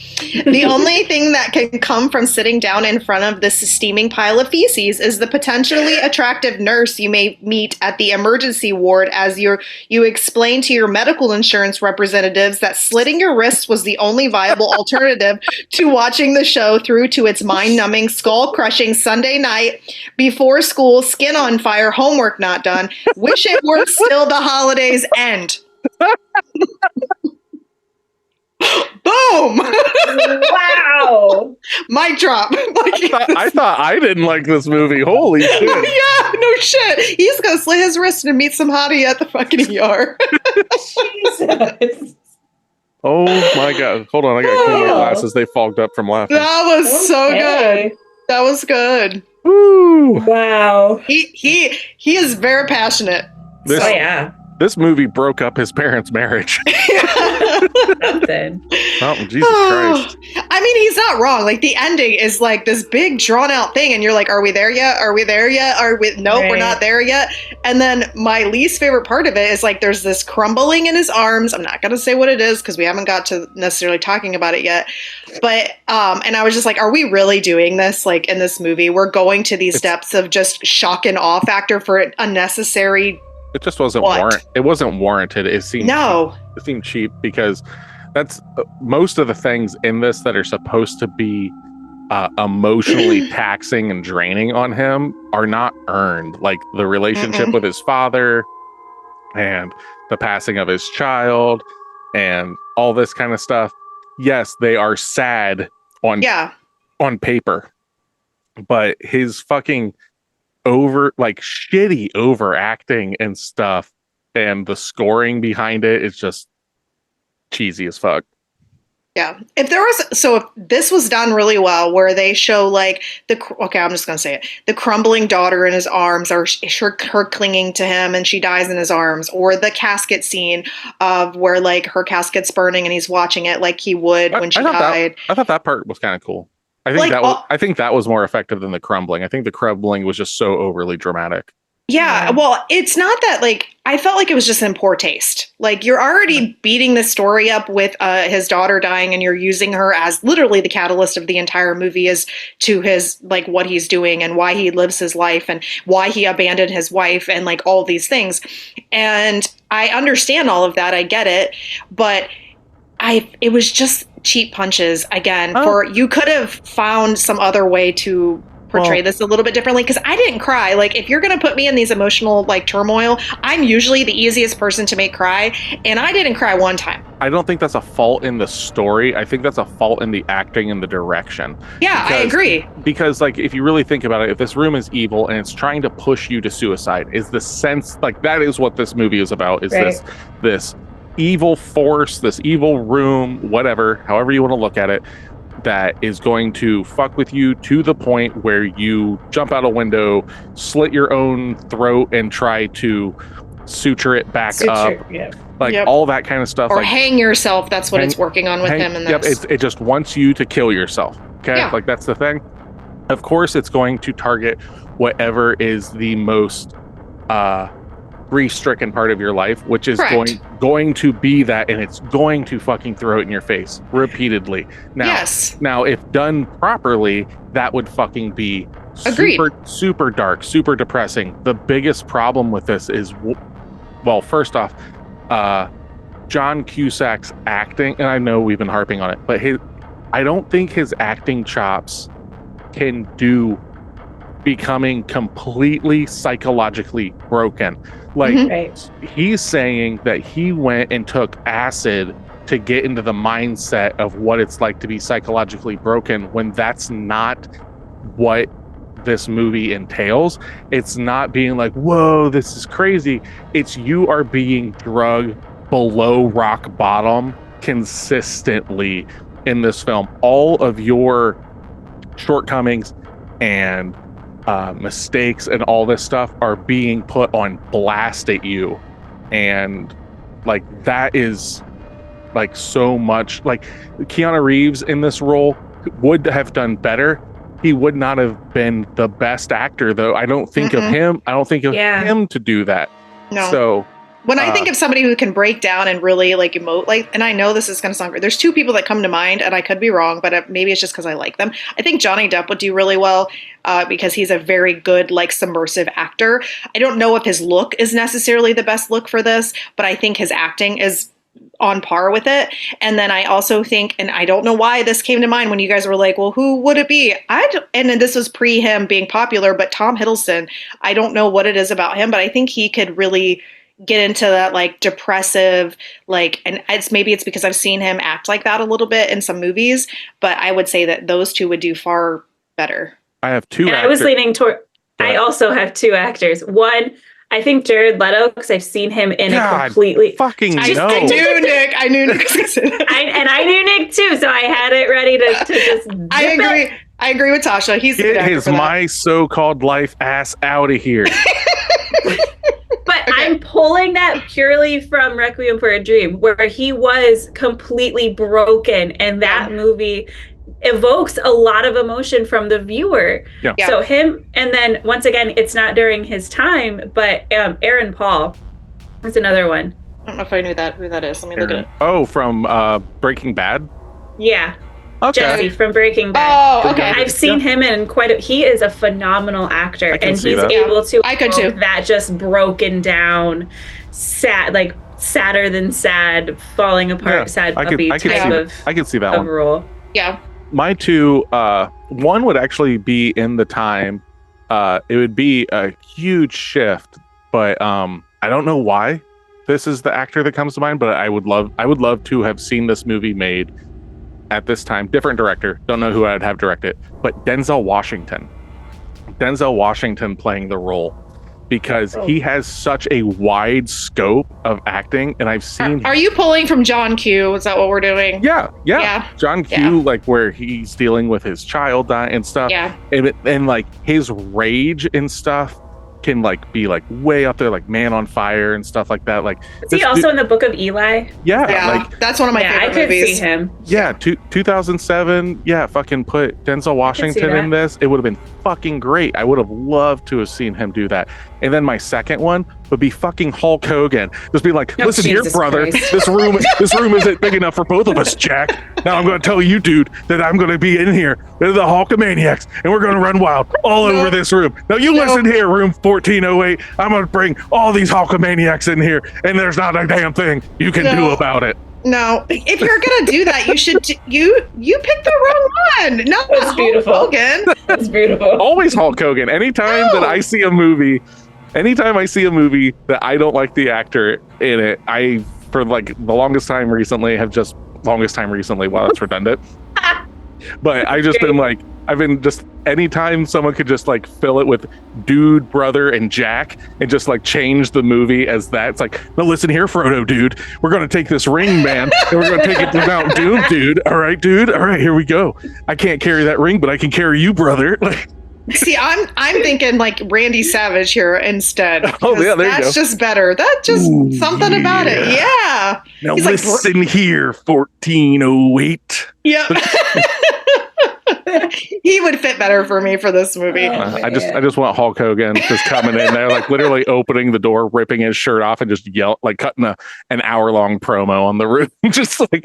The only thing that can come from sitting down in front of this steaming pile of feces is the potentially attractive nurse you may meet at the emergency ward as you explain to your medical insurance representatives that slitting your wrists was the only viable alternative to watching the show through to its mind-numbing, skull-crushing Sunday night before school, skin on fire, homework not done. Wish it were still the holidays end. Boom! Wow! Mic drop. I thought I didn't like this movie. Holy shit. Yeah, no shit. He's gonna slit his wrist and meet some hottie at the fucking ER. Jesus. Oh my God. Hold on, I gotta clean my glasses. They fogged up from laughing. That was so good. That was good. Woo! Wow. He is very passionate. This movie broke up his parents' marriage. Something. Oh, Jesus Christ. I mean, he's not wrong. Like, the ending is like this big drawn out thing, and you're like, are we there yet? Are we there yet? Nope, we're not there yet. And then my least favorite part of it is like there's this crumbling in his arms. I'm not gonna say what it is because we haven't got to necessarily talking about it yet. But and I was just like, are we really doing this? Like, in this movie, we're going to these depths of just shock and awe factor for unnecessary. It just wasn't It wasn't warranted. It seemed cheap because that's most of the things in this that are supposed to be emotionally taxing and draining on him are not earned. Like the relationship with his father and the passing of his child and all this kind of stuff. Yes, they are sad on paper, but his fucking shitty overacting and stuff and the scoring behind it is just cheesy as fuck. Yeah. If this was done really well, where they show like I'm just going to say it, the crumbling daughter in his arms, or her clinging to him and she dies in his arms, or the casket scene of where like her casket's burning and he's watching it like he would when she died. I thought that part was kind of cool. I think that was more effective than the crumbling. I think the crumbling was just so overly dramatic. Yeah, well, it's not that, like, I felt like it was just in poor taste. Like, you're already beating the story up with his daughter dying, and you're using her as literally the catalyst of the entire movie as to his, like, what he's doing and why he lives his life and why he abandoned his wife and, like, all these things. And I understand all of that. I get it. But it was just cheap punches again. You could have found some other way to portray this a little bit differently, because I didn't cry. Like, if you're going to put me in these emotional like turmoil, I'm usually the easiest person to make cry, and I didn't cry one time. I don't think that's a fault in the story. I think that's a fault in the acting and the direction. Yeah, I agree. Because like, if you really think about it, if this room is evil and it's trying to push you to suicide, is the sense like that is what this movie is about, is this evil force, this evil room, whatever, however you want to look at it, that is going to fuck with you to the point where you jump out a window, slit your own throat, and try to suture it back up. Like all that kind of stuff. Or like, hang yourself. That's what it's working on with him. And it just wants you to kill yourself. Okay. Yeah. Like, that's the thing. Of course, it's going to target whatever is the most grief-stricken part of your life, which is going to be that, and it's going to fucking throw it in your face repeatedly. Now, if done properly, that would fucking be super dark, super depressing. The biggest problem with this is, well, first off, John Cusack's acting, and I know we've been harping on it, but I don't think his acting chops can do becoming completely psychologically broken. Like, he's saying that he went and took acid to get into the mindset of what it's like to be psychologically broken, when that's not what this movie entails. It's not being like, whoa, this is crazy. It's you are being drugged below rock bottom consistently in this film. All of your shortcomings and mistakes and all this stuff are being put on blast at you, and like, that is like so much. Like, Keanu Reeves in this role would have done better. He would not have been the best actor, though. I don't think of him. I don't think of him to do that. No. So when I think of somebody who can break down and really like emote, like, and I know this is going to sound great, there's two people that come to mind, and I could be wrong, but maybe it's just because I like them. I think Johnny Depp would do really well because he's a very good, like, submersive actor. I don't know if his look is necessarily the best look for this, but I think his acting is on par with it. And then I also think, and I don't know why this came to mind when you guys were like, well, who would it be? And then this was pre him being popular, but Tom Hiddleston, I don't know what it is about him, but I think he could really get into that like depressive, like, and maybe it's because I've seen him act like that a little bit in some movies, but I would say that those two would do far better. I have two actors. I was leaning toward, I also have two actors. One, I think Jared Leto, because I've seen him in a completely fucking I knew Nick. I knew Nick. I knew Nick too, so I had it ready to just. I agree with Tasha. He's get his my so-called life ass out of here. But I'm pulling that purely from Requiem for a Dream, where he was completely broken, and that movie evokes a lot of emotion from the viewer. Yeah. So him, and then once again, it's not during his time, but Aaron Paul is another one. I don't know if I knew who that is. Let me look at it. Oh, from Breaking Bad? Yeah. Okay. Jesse from Breaking Bad. Oh, okay. I've seen him in he is a phenomenal actor, and he's able to that just broken down, sad, like sadder than sad, falling apart, sad puppy type of I can see that one. Role. Yeah. My two, one would actually be in the time. It would be a huge shift, but I don't know why this is the actor that comes to mind, but I would love to have seen this movie made at this time. Different director, don't know who I'd have direct it, but Denzel Washington playing the role, because he has such a wide scope of acting, and I've seen. Are you pulling from John Q? Is that what we're doing? Yeah. John Q, like where he's dealing with his child and stuff. Yeah. And like his rage and stuff can like be like way up there, like Man on Fire and stuff like that. Like, is he also in the Book of Eli? Yeah, like that's one of my favorite movies. I could see him. Yeah, 2007. Yeah, fucking put Denzel Washington in this. It would have been fucking great. I would have loved to have seen him do that. And then my second one would be fucking Hulk Hogan. Just be like, listen here, brother. This room isn't big enough for both of us, Jack. Now I'm going to tell you, dude, that I'm going to be in here. They're the Hulkamaniacs, and we're going to run wild all over this room. Now you listen here, room 1408. I'm going to bring all these Hulkamaniacs in here, and there's not a damn thing you can do about it. No, if you're gonna do that, you should you picked the wrong one. No, That's beautiful. Hogan. That's beautiful. Always Hulk Hogan. Anytime that I see a movie that I don't like the actor in it, I, for like the longest time recently, wow, that's redundant. But I just been like, anytime someone could just like fill it with dude, brother, and Jack, and just like change the movie as that. It's like, no, listen here, Frodo, dude. We're going to take this ring, man, and we're going to take it to Mount Doom, dude. All right, dude. All right, here we go. I can't carry that ring, but I can carry you, brother. Like, see, I'm thinking like Randy Savage here instead. Oh yeah, there you go. That's just better. That just something about it. Yeah. Now He's listen here, 1408. Yep. He would fit better for me for this movie. I just want Hulk Hogan just coming in there, like literally opening the door, ripping his shirt off, and just cutting an hour-long promo on the room, just like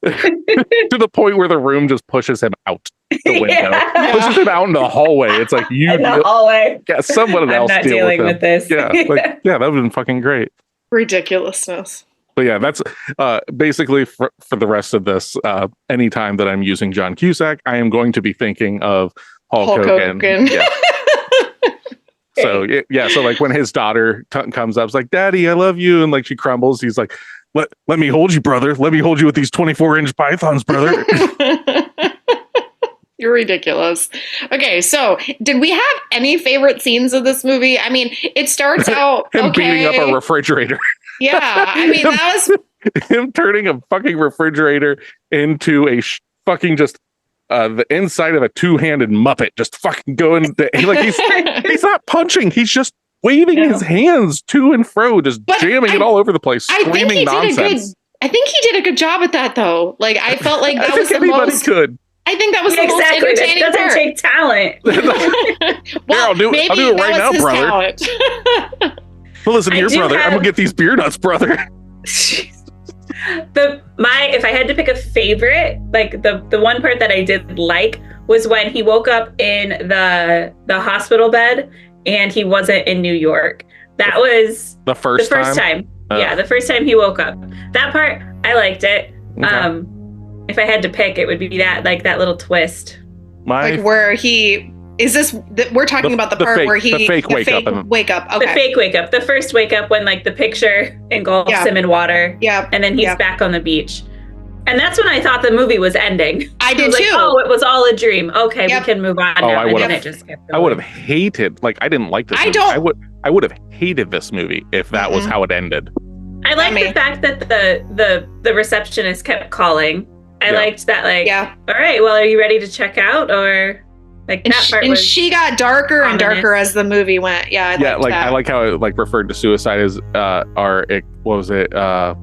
to the point where the room just pushes him out the window, pushes him out in the hallway. It's like hallway. Yeah, someone else I'm not deal dealing with with this. Yeah, that would have been fucking great. Ridiculousness. But yeah, that's basically for the rest of this. Anytime that I'm using John Cusack, I am going to be thinking of Hulk Hogan. Yeah. So so like when his daughter comes up, it's like, "Daddy, I love you," and like she crumbles. He's like, "Let me hold you, brother. Let me hold you with these 24-inch pythons, brother." You're ridiculous. Okay, so did we have any favorite scenes of this movie? I mean, it starts out him beating up a refrigerator. Yeah, I mean, that was him turning a fucking refrigerator into a fucking just the inside of a two-handed Muppet, just fucking going like he's not punching, he's just waving his hands to and fro, just jamming it all over the place, screaming nonsense. I think he did a good job at that, though. Like, I felt like that was the most. Could. I think that was the most entertaining part. It doesn't take talent. Well, I'll do it right now, brother. Well, listen here, brother. I'm gonna get these beer nuts, brother. If I had to pick a favorite, like the one part that I did like was when he woke up in the hospital bed and he wasn't in New York. That was the first time. Yeah, the first time he woke up. That part, I liked it. Okay. If I had to pick, it would be that little twist. Where he is this? We're talking about the part fake, where he the fake wake up. Okay. The fake wake up. The first wake up when like the picture engulfs him in water. Yeah. And then he's back on the beach. And that's when I thought the movie was ending. I did too. Like, it was all a dream. Okay, we can move on now. I would have hated. Like, I didn't like this. I would have hated this movie if that was how it ended. I liked the fact that the receptionist kept calling. I liked that. Like, all right, well, are you ready to check out? Or like that part was she got darker and darker as the movie went. Yeah, I like how it like referred to suicide as what was it?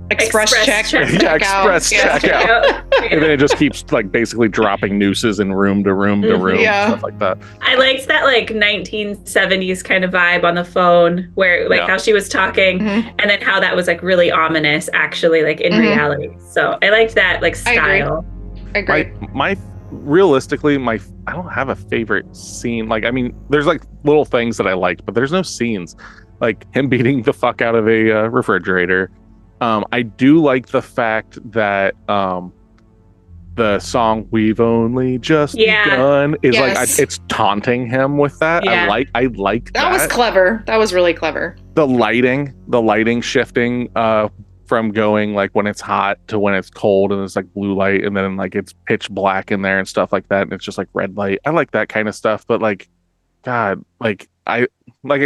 Express check. Yeah, express checkout. And then it just keeps like basically dropping nooses in room to room to room, stuff like that. I liked that like 1970s kind of vibe on the phone where like how she was talking and then how that was like really ominous actually like in reality. So I liked that like style. I agree. My realistically, I don't have a favorite scene. Like, I mean, there's like little things that I liked, but there's no scenes. Like him beating the fuck out of a refrigerator. I do like the fact that the song "We've Only Just Begun" is like it's taunting him with that. I like that. That was clever. That was really clever. The lighting shifting from going like when it's hot to when it's cold and it's like blue light and then like it's pitch black in there and stuff like that and it's just like red light. I like that kind of stuff, but like, God, like I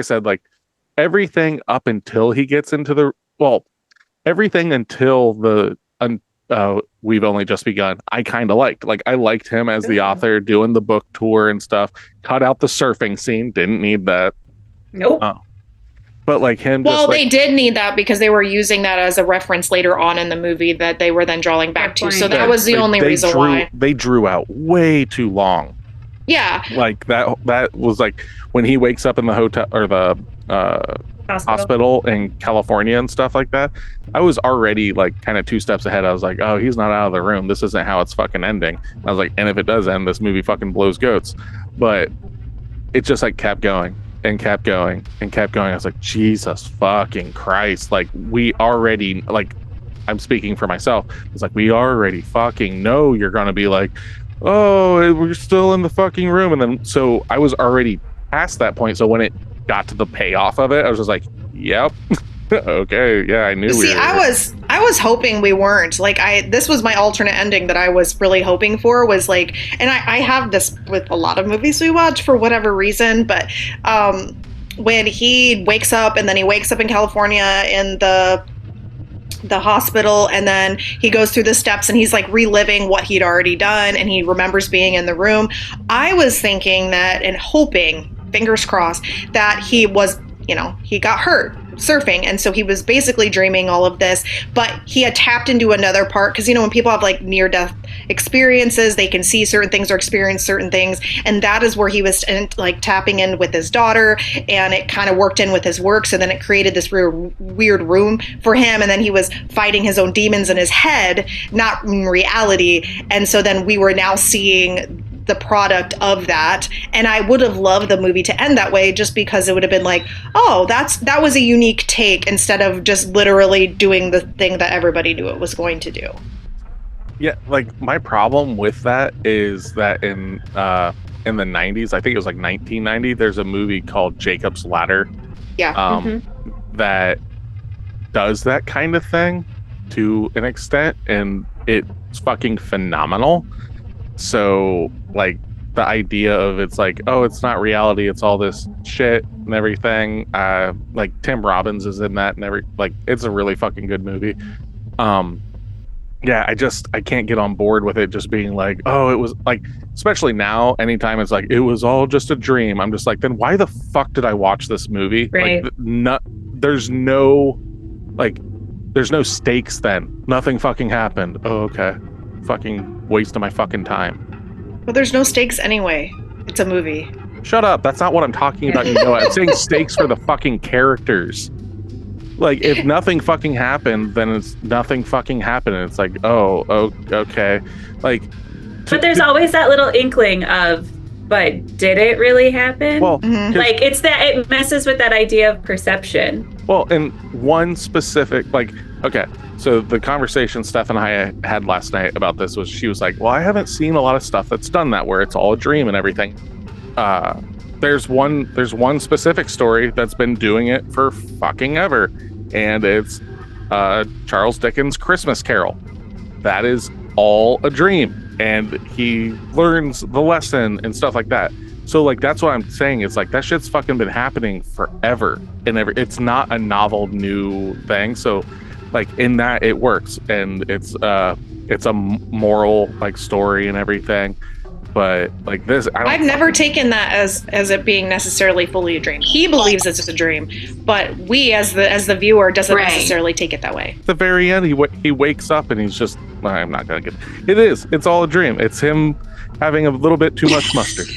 said, like everything up until he gets into everything until the "We've Only Just Begun," I kind of liked. Like I liked him as the author doing the book tour and stuff. Cut out the surfing scene. Didn't need that. Nope. But like him. Well, they did need that because they were using that as a reference later on in the movie that they were then drawing back to. So that was the only reason why. They drew out way too long. Yeah. Like that was like when he wakes up in the hotel or the hospital in California and stuff like that. I was already like kind of 2 steps ahead. I was like, oh, he's not out of the room. This isn't how it's fucking ending. I was like, and if it does end, this movie fucking blows goats. But it just like kept going. And kept going and kept going. I was like, Jesus fucking Christ. Like we already like I'm speaking for myself. It's like, we already fucking know you're going to be like, oh, we're still in the fucking room. And then, so I was already past that point. So when it got to the payoff of it, I was just like, yep. Okay, yeah, I knew. See, I was hoping we weren't. Like, this was my alternate ending that I was really hoping for, was like, and I have this with a lot of movies we watch for whatever reason, but when he wakes up, and then he wakes up in California in the hospital, and then he goes through the steps and he's like reliving what he'd already done, and he remembers being in the room. I was thinking that, and hoping, fingers crossed, that he was, he got hurt surfing, and so he was basically dreaming all of this, but he had tapped into another part, because when people have like near-death experiences, they can see certain things or experience certain things, and that is where he was like tapping in with his daughter, and it kind of worked in with his work, so then it created this weird room for him, and then he was fighting his own demons in his head, not in reality, and so then we were now seeing the product of that. And I would have loved the movie to end that way, just because it would have been like, oh, that was a unique take, instead of just literally doing the thing that everybody knew it was going to do. Yeah, like my problem with that is that in the 90s, I think it was like 1990, there's a movie called Jacob's Ladder. Yeah. That does that kind of thing to an extent, and it's fucking phenomenal. So like the idea of it's like, oh, it's not reality, it's all this shit and everything. Like Tim Robbins is in that, and it's a really fucking good movie. Yeah, I can't get on board with it just being like, oh, it was like, especially now, anytime it's like, it was all just a dream. I'm just like, then why the fuck did I watch this movie? Right. Like, there's no stakes then. Nothing fucking happened. Oh, okay. Fucking waste of my fucking time. But there's no stakes anyway. It's a movie. Shut up. That's not what I'm talking about. I'm saying stakes for the fucking characters. Like, if nothing fucking happened, then it's nothing fucking happened. It's like, oh, okay. Like, but there's always that little inkling of, but did it really happen? Well, like, it's that it messes with that idea of perception. Well, in one specific, like, okay, so the conversation Steph and I had last night about this was, she was like, well, I haven't seen a lot of stuff that's done that, where it's all a dream and everything. There's one specific story that's been doing it for fucking ever, and it's Charles Dickens' Christmas Carol. That is all a dream, and he learns the lesson and stuff like that. So like, that's what I'm saying. It's like, that shit's fucking been happening forever, and it's not a novel new thing. So like, in that, it works, and it's a moral like story and everything. But like this, I've never taken that as it being necessarily fully a dream. He believes it's a dream, but we as the viewer doesn't necessarily take it that way. At the very end, he wakes up and he's just, I'm not gonna get it. It's all a dream. It's him having a little bit too much mustard.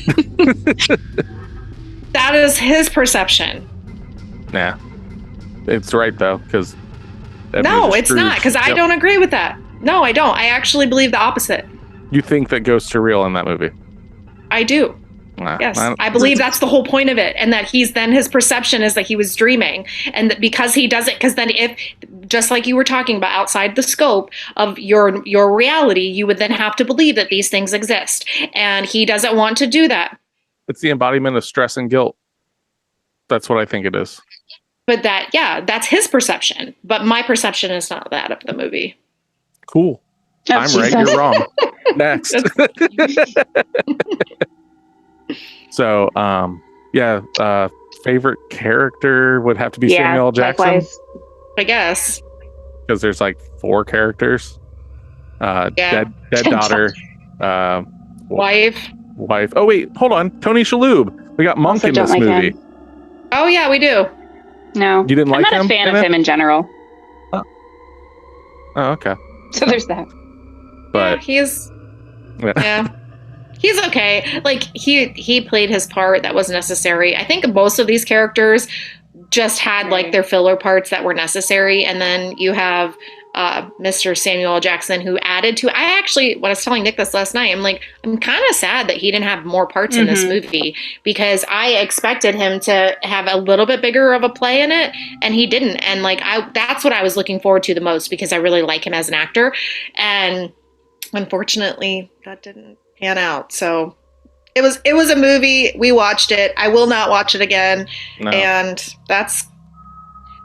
That is his perception. Nah, it's right though, because no, it's not, because I don't agree with that. No, I don't. I actually believe the opposite. You think that ghosts are real in that movie? I do. Yes, I believe that's the whole point of it, and that his perception is that he was dreaming, and that because he doesn't, because then if, just like you were talking about, outside the scope of your reality, you would then have to believe that these things exist, and he doesn't want to do that. It's the embodiment of stress and guilt. That's what I think it is. But that's his perception, but my perception is not that of the movie. Cool. Oh, I'm Jesus. right, you're wrong. Next. So, favorite character would have to be Samuel L. Jackson. Likewise. I guess. Because there's like 4 characters. Dead daughter. Wife. Oh, wait, hold on. Tony Shalhoub. We got Monk Also in don't this like movie. him. Oh, yeah, we do. No. You didn't like him? I'm not a fan of him in general. Oh, okay. So there's that. But yeah. He's okay. Like, he played his part that was necessary. I think most of these characters just had like their filler parts that were necessary, and then you have Mr. Samuel L. Jackson, who added to. I actually, when I was telling Nick this last night, I'm like, I'm kind of sad that he didn't have more parts in this movie, because I expected him to have a little bit bigger of a play in it, and he didn't. And like, that's what I was looking forward to the most, because I really like him as an actor. And unfortunately, that didn't pan out. So it was a movie. We watched it. I will not watch it again. No. And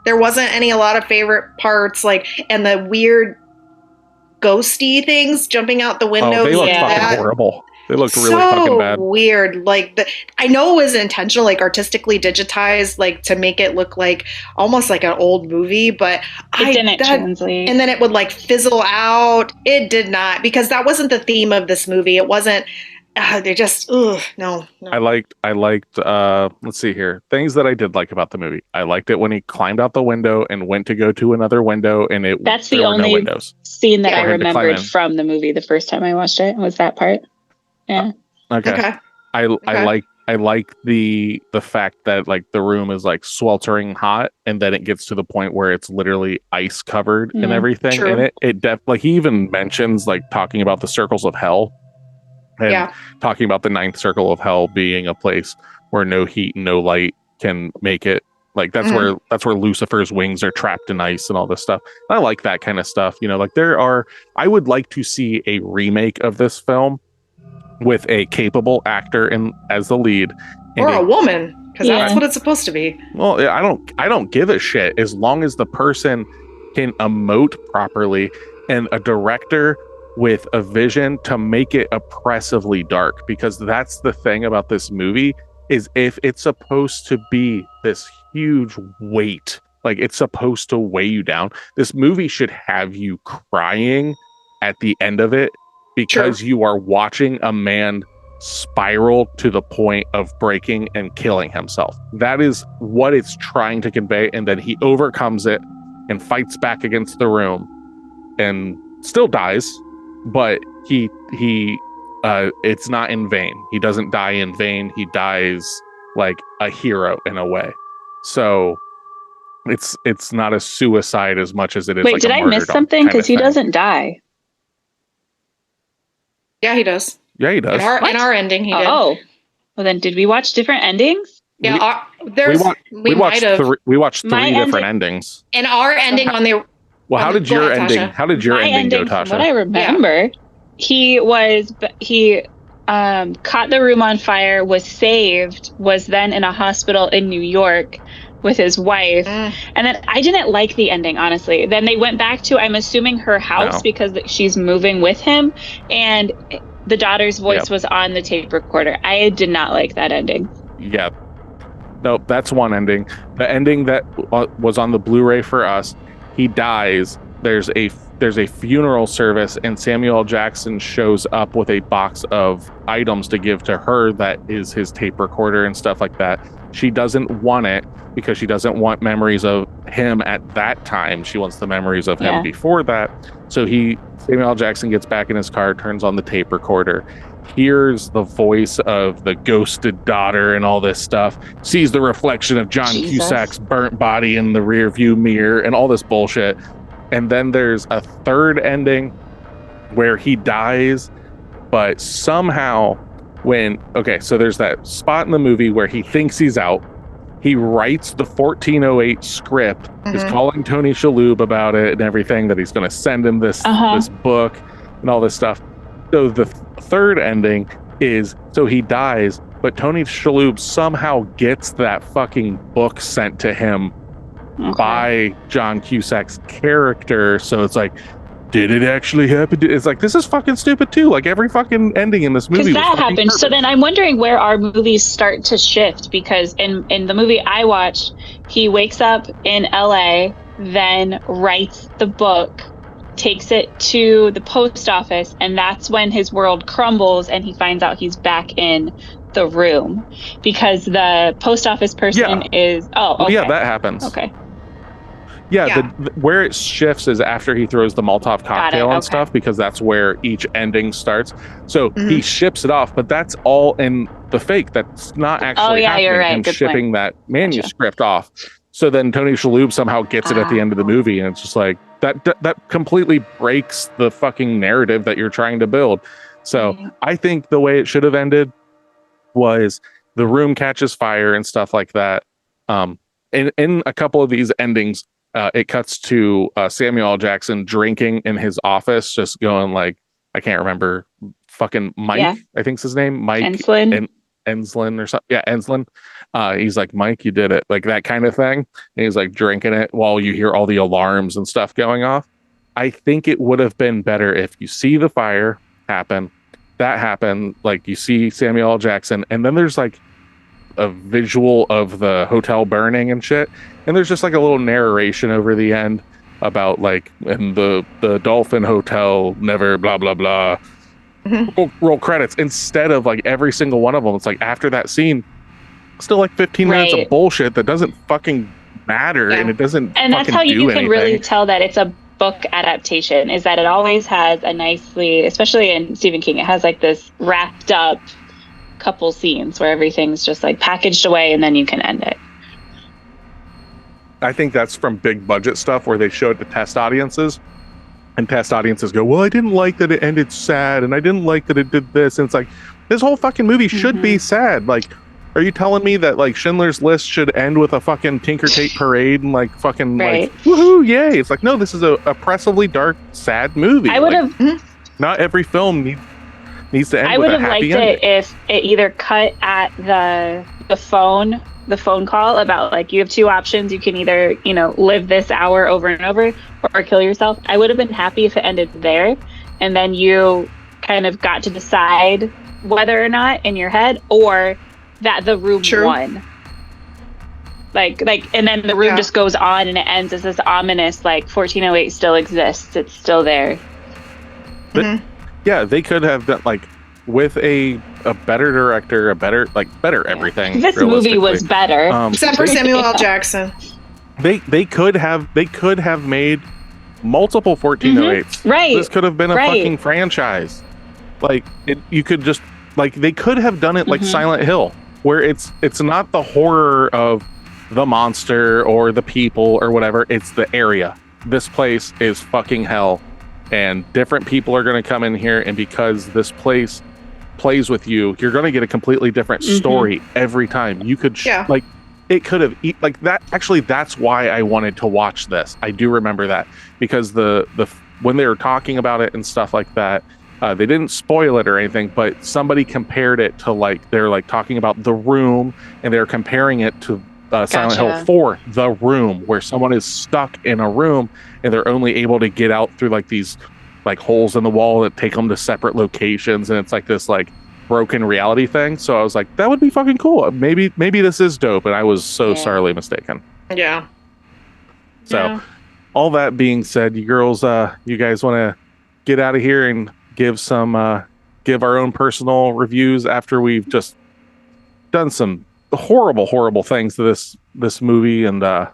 there wasn't a lot of favorite parts, like, and the weird ghosty things jumping out the window. Oh, they looked fucking horrible. They looked really fucking bad. Weird. Like, I know it was intentional, like artistically digitized, like to make it look like almost like an old movie, but it didn't translate. And then it would like fizzle out. It did not, because that wasn't the theme of this movie. It wasn't. They just, no. I liked, let's see here. Things that I did like about the movie. I liked it when he climbed out the window and went to go to another window, and that's the only scene that I remembered from the movie the first time I watched it, was that part. Yeah. Okay. I like the fact that like the room is like sweltering hot, and then it gets to the point where it's literally ice covered and everything. True. And like he even mentions like talking about the circles of hell. And talking about the ninth circle of hell being a place where no heat, no light can make it. Like that's where Lucifer's wings are trapped in ice and all this stuff. I like that kind of stuff. You know, like I would like to see a remake of this film with a capable actor as the lead, or a woman, because that's what it's supposed to be. Well, I don't give a shit as long as the person can emote properly, and a director with a vision to make it oppressively dark, because that's the thing about this movie, is if it's supposed to be this huge weight, like it's supposed to weigh you down, this movie should have you crying at the end of it, because you are watching a man spiral to the point of breaking and killing himself. That is what it's trying to convey, and then he overcomes it and fights back against the room and still dies. But he it's not in vain. He doesn't die in vain. He dies like a hero in a way. So it's not a suicide as much as it is. Wait, like did I miss something? Because he doesn't die. Yeah, he does. Yeah, he does. In our ending, he did. Oh, well then, did we watch different endings? Yeah, we watched three different endings. And our ending on the. Well, how did your ending? How did your ending go, Tasha? What I remember, he caught the room on fire, was saved, was then in a hospital in New York with his wife, and then I didn't like the ending, honestly. Then they went back to, I'm assuming, her house because she's moving with him, and the daughter's voice was on the tape recorder. I did not like that ending. Yep. Nope, that's one ending. The ending that was on the Blu-ray for us. He dies. There's a funeral service, and Samuel L. Jackson shows up with a box of items to give to her that is his tape recorder and stuff like that. She doesn't want it because she doesn't want memories of him at that time. She wants the memories of him before that. So Samuel L. Jackson gets back in his car, turns on the tape recorder, hears the voice of the ghosted daughter and all this stuff, sees the reflection of John Cusack's burnt body in the rear view mirror and all this bullshit. And then there's a third ending where he dies, but somehow so there's that spot in the movie where he thinks he's out. He writes the 1408 script, is calling Tony Shalhoub about it and everything, that he's going to send him this book and all this stuff. So the third ending is, so he dies, but Tony Shalhoub somehow gets that fucking book sent to him by John Cusack's character. So it's like, did it actually happen? It's like, this is fucking stupid too. Like every fucking ending in this movie. Because that happened. Perfect. So then I'm wondering where our movies start to shift, because in the movie I watched, he wakes up in LA, then writes the book, takes it to the post office, and that's when his world crumbles and he finds out he's back in the room because the post office person is yeah, that happens. Okay. Yeah. Where it shifts is after he throws the Molotov cocktail and stuff, because that's where each ending starts. So he ships it off, but that's all in the fake. That's not actually happening. You're right. Him Good shipping point. that manuscript off. So then Tony Shalhoub somehow gets it at the end of the movie, and it's just like that completely breaks the fucking narrative that you're trying to build. So I think the way it should have ended was the room catches fire and stuff like that. In a couple of these endings, it cuts to Samuel L. Jackson drinking in his office, just going like, I can't remember, fucking Mike, I think's his name, Mike Enslin or something. Yeah, Enslin. He's like, Mike, you did it, like that kind of thing. And he's like drinking it while you hear all the alarms and stuff going off. I think it would have been better if you see the fire happen, that happened, like you see Samuel L. Jackson, and then there's like a visual of the hotel burning and shit, and there's just like a little narration over the end about like, and the Dolphin Hotel never blah blah blah. Roll credits instead of like every single one of them. It's like after that scene, still like 15 minutes of bullshit that doesn't fucking matter, and it doesn't. And that's how you can really tell that it's a book adaptation. Is that it always has a nicely, especially in Stephen King, it has like this wrapped up couple scenes where everything's just like packaged away, and then you can end it. I think that's from big budget stuff where they show it to test audiences. And test audiences go, well, I didn't like that it ended sad, and I didn't like that it did this. And it's like, this whole fucking movie should be sad. Like, are you telling me that like Schindler's List should end with a fucking Tinker Tape Parade and like fucking like woohoo, yay? It's like, no, this is a oppressively dark, sad movie. I would have. Not every film needs to end. I would have liked it if it either cut at the phone call about like, you have two options. You can either, live this hour over and over or kill yourself. I would have been happy if it ended there, and then you kind of got to decide whether or not in your head, or that the room won. Like, and then the room just goes on and it ends as this ominous, like 1408 still exists. It's still there. But, yeah, they could have done like with a better director, a better everything. This movie was better, except for Samuel L. Jackson. They could have made multiple 1408s. Right. This could have been a fucking franchise. Like you could just like they could have done it like Silent Hill, where it's not the horror of the monster or the people or whatever. It's the area. This place is fucking hell, and different people are going to come in here, and because this place plays with you, you're going to get a completely different story every time. You could like it could have like that. Actually, that's why I wanted to watch this. I do remember that, because the when they were talking about it and stuff like that, they didn't spoil it or anything, but somebody compared it to like, they're like talking about The Room, and they're comparing it to Silent Hill 4, The Room, where someone is stuck in a room and they're only able to get out through like these like holes in the wall that take them to separate locations, and it's like this like broken reality thing. So I was like, that would be fucking cool. Maybe this is dope, and I was so sorely mistaken. Yeah. So all that being said, you girls, you guys want to get out of here and give our own personal reviews after we've just done some horrible things to this movie, and I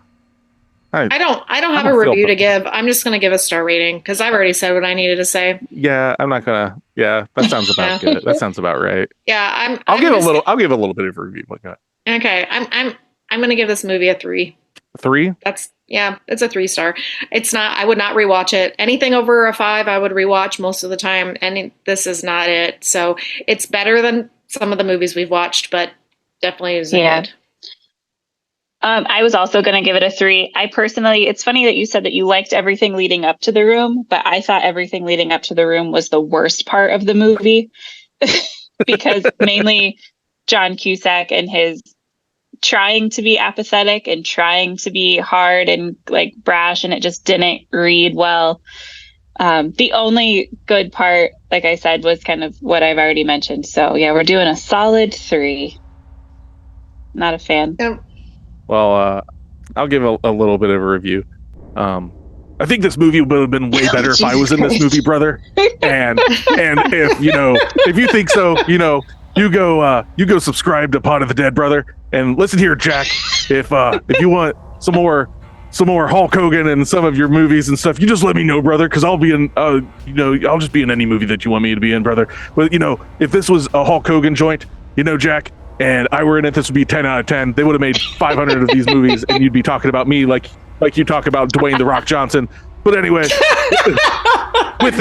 don't have a review to give. I'm just gonna give a star rating because I've already said what I needed to say. Yeah, I'm not gonna. Yeah, that sounds about good. That sounds about right. Yeah, I'll give a little bit of a review. Okay, I'm gonna give this movie a 3. 3? It's a 3-star. It's not. I would not rewatch it. Anything over a 5, I would rewatch most of the time, and this is not it. So it's better than some of the movies we've watched, but definitely is good. I was also going to give it a 3. I personally, it's funny that you said that you liked everything leading up to The Room, but I thought everything leading up to The Room was the worst part of the movie because mainly John Cusack and his trying to be apathetic and trying to be hard and like brash, and it just didn't read well. The only good part, like I said, was kind of what I've already mentioned. So yeah, we're doing a solid 3. Not a fan. Well, I'll give a little bit of a review. I think this movie would have been way better if I was in this movie, brother. And if you think so, you go subscribe to Pod of the Dead, brother. And listen here, Jack. If you want some more Hulk Hogan and some of your movies and stuff, you just let me know, brother, because I'll be in. I'll just be in any movie that you want me to be in, brother. But if this was a Hulk Hogan joint, Jack, and I were in it, this would be 10 out of 10. They would have made 500 of these movies, and you'd be talking about me like you talk about Dwayne The Rock Johnson. But anyway, with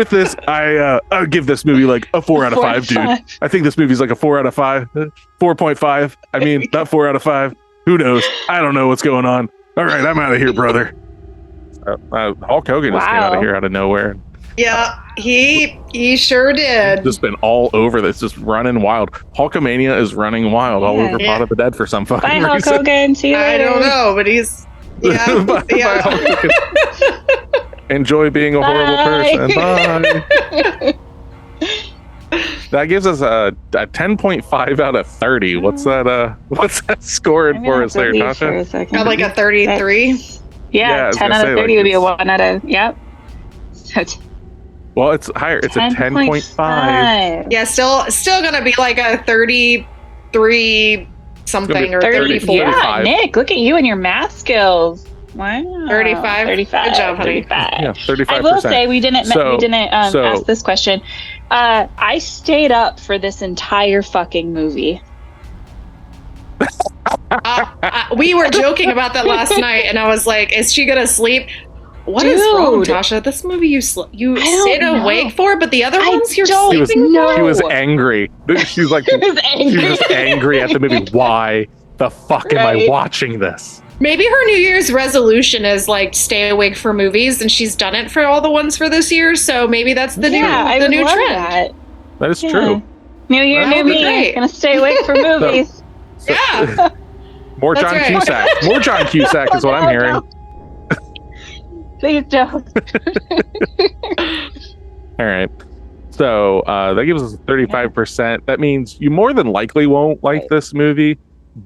this, I give this movie like a 4 out of 5, dude. I think this movie's like a 4 out of 5, 4.5. I mean, not 4 out of 5. Who knows? I don't know what's going on. All right, I'm out of here, brother. Hulk Hogan just came out of here out of nowhere. Yeah, he sure did. Just been all over this, just running wild. Hulkamania is running wild all over Pod of the Dead for some fucking Bye, reason. Hulk Hogan. See you later. I don't know, but he's Bye, Hulk Hogan. Enjoy being a horrible person. Bye. That gives us a 10.5 out of 30. What's that scored for us there, Tasha? Got like a 33. Yeah, 10 out of 30 would be a 1 out of, yep. Well, it's higher. It's a 10.5. Yeah, still gonna be like a 33 something or 34. Yeah, Nick, look at you and your math skills. Wow. 35. 35. Good job, honey. 35. Yeah, 35%. I will say we didn't ask this question. I stayed up for this entire fucking movie. We were joking about that last night, and I was like, "Is she gonna sleep?" What is wrong, Tasha? This movie you stayed awake for, but the other ones you're sleeping for? She was angry. She's like, she was angry at the movie. Why the fuck am I watching this? Maybe her New Year's resolution is like stay awake for movies, and she's done it for all the ones for this year. So maybe that's the new trend. That is true. New year, new me. Gonna stay awake for movies. Yeah. More John Cusack. More John Cusack is what I'm hearing. Please don't. All right. So that gives us 35%. That means you more than likely won't like this movie.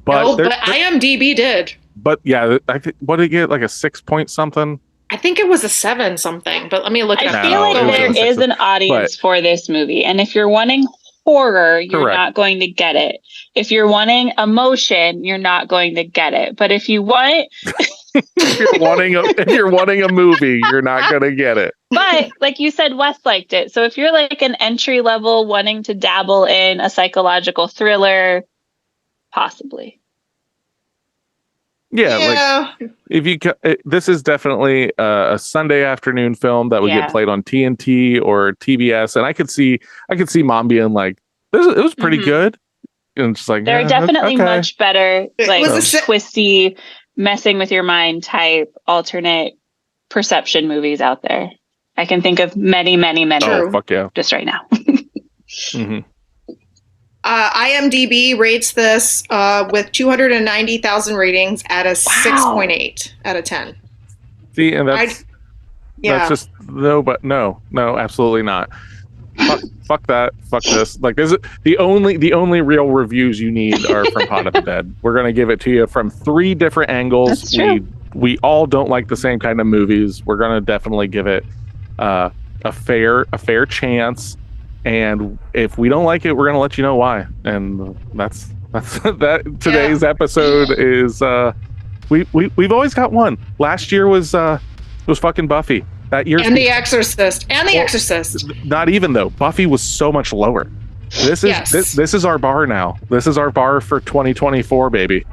But but IMDb did. But yeah, what did it get? Like a 6 point something? I think it was a 7 something, but let me look it up. I feel like there is an audience for this movie. And if you're wanting horror, you're not going to get it. If you're wanting emotion, you're not going to get it. But if you want... if you're wanting a movie, you're not going to get it. But like you said, Wes liked it. So if you're like an entry level wanting to dabble in a psychological thriller, possibly. Yeah. Like if you, this is definitely a Sunday afternoon film that would get played on TNT or TBS, and I could see Mom being like, "It was pretty good," and just like there are definitely much better, like twisty, messing with your mind type alternate perception movies out there. I can think of many. Oh, fuck yeah! Just right now. Mm-hmm. IMDb rates this with 290,000 ratings at a 6.8 out of 10. See, and that's just no, absolutely not. Fuck that. Fuck this. Like this is the only real reviews you need are from Pod of the Dead. We're gonna give it to you from 3 different angles. That's true. We all don't like the same kind of movies. We're gonna definitely give it a fair chance. And if we don't like it, we're gonna let you know why. And that's that. Today's episode is we've always got one. Last year was fucking Buffy. That year and The Exorcist. Exorcist. Not even though Buffy was so much lower. This is our bar now. This is our bar for 2024, baby.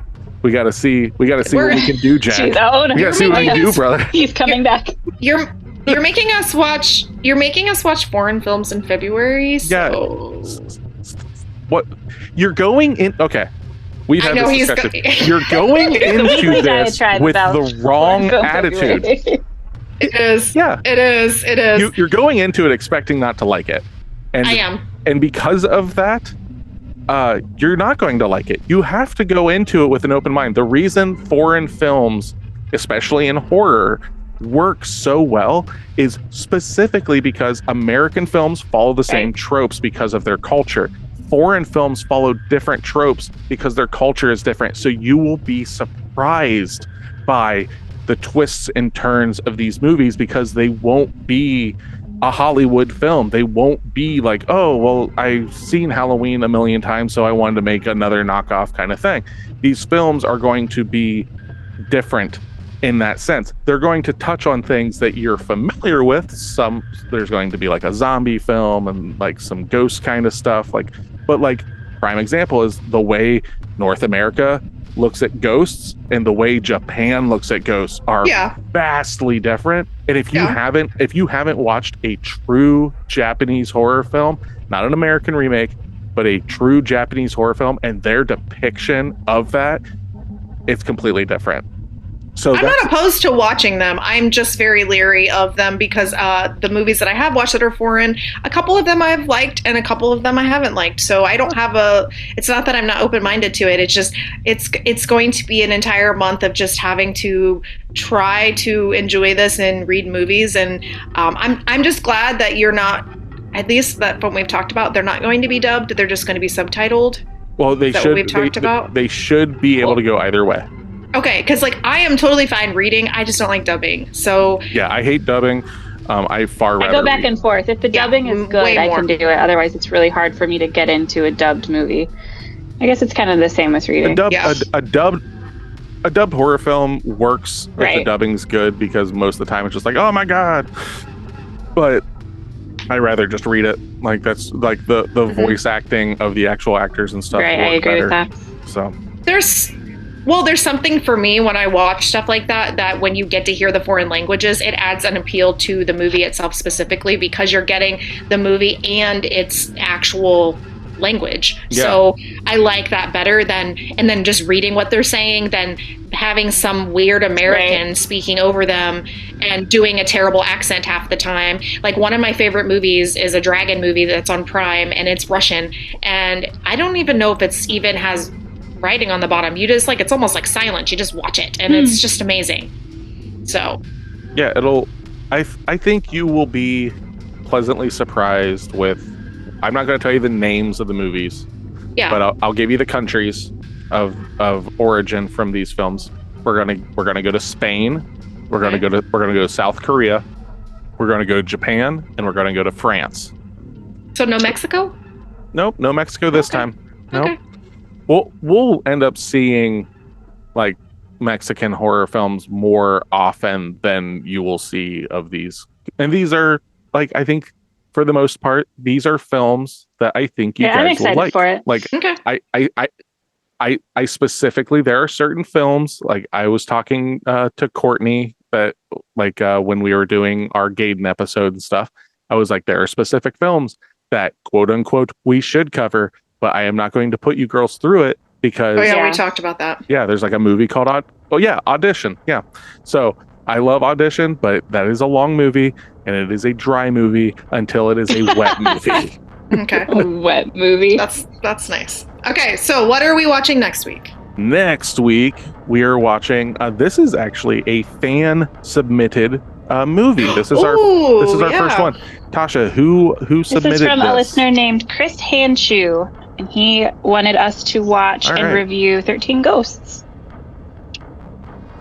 We gotta see what we can do, Jack. We gotta see what we can do, brother. He's coming back. You're making us watch foreign films in February. So. Yeah. What you're going in? Okay, we've had this discussion. You're going into this with the wrong attitude. It is. Yeah. It is. You're going into it expecting not to like it, and I am. And because of that, you're not going to like it. You have to go into it with an open mind. The reason foreign films, especially in horror, work so well is specifically because American films follow the same tropes because of their culture. Foreign films follow different tropes because their culture is different. So you will be surprised by the twists and turns of these movies because they won't be a Hollywood film. They won't be like, oh, well, I've seen Halloween a million times, so I wanted to make another knockoff kind of thing. These films are going to be different in that sense. They're going to touch on things that you're familiar with. There's going to be like a zombie film and like some ghost kind of stuff, but prime example is the way North America looks at ghosts and the way Japan looks at ghosts are vastly different. And if you haven't watched a true Japanese horror film, not an American remake, but a true Japanese horror film, and their depiction of that, it's completely different. So I'm not opposed to watching them. I'm just very leery of them because the movies that I have watched that are foreign, a couple of them I've liked and a couple of them I haven't liked. So I don't have it's not that I'm not open-minded to it. It's just, it's going to be an entire month of just having to try to enjoy this and read movies. And I'm just glad that you're not, at least that from what we've talked about, they're not going to be dubbed. They're just going to be subtitled. Well, they should. We've talked about. They should be able to go either way. Okay, because like I am totally fine reading. I just don't like dubbing. So yeah, I hate dubbing. I go back and forth. If the dubbing is good, I can do it. Otherwise, it's really hard for me to get into a dubbed movie. I guess it's kind of the same with reading. A dubbed horror film works if the dubbing's good because most of the time it's just like, oh my god. But I rather just read it. Like that's like the voice acting of the actual actors and stuff. Right, I agree with that. So there's something for me when I watch stuff like that when you get to hear the foreign languages, it adds an appeal to the movie itself specifically because you're getting the movie and its actual language. Yeah. So I like that better than just reading what they're saying than having some weird American speaking over them and doing a terrible accent half the time. Like one of my favorite movies is a dragon movie that's on Prime and it's Russian. And I don't even know if it's even has writing on the bottom. You just like, it's almost like silent. You just watch it and it's just amazing. So yeah, I think you will be pleasantly surprised with, I'm not going to tell you the names of the movies, but I'll give you the countries of origin from these films. We're gonna go to Spain. We're gonna go to South Korea. We're gonna go to Japan, and we're gonna go to France. So no Mexico? Nope, no Mexico this time. Nope. Okay. We'll end up seeing like Mexican horror films more often than you will see of these. And these are like, I think for the most part, these are films that I think you guys will like. For it. Like I specifically, there are certain films, like I was talking to Courtney that like when we were doing our Gaiden episode and stuff, I was like, there are specific films that quote unquote we should cover, but I am not going to put you girls through it because we talked about that. Yeah, there's like a movie called Audition. Yeah. So I love Audition, but that is a long movie and it is a dry movie until it is a wet movie. Okay. A wet movie. That's nice. Okay, so what are we watching next week? Next week we are watching this is actually a fan submitted movie. This is our first one. Tasha, who submitted this? This is from a listener named Chris Hanshoe, and he wanted us to watch and review 13 Ghosts.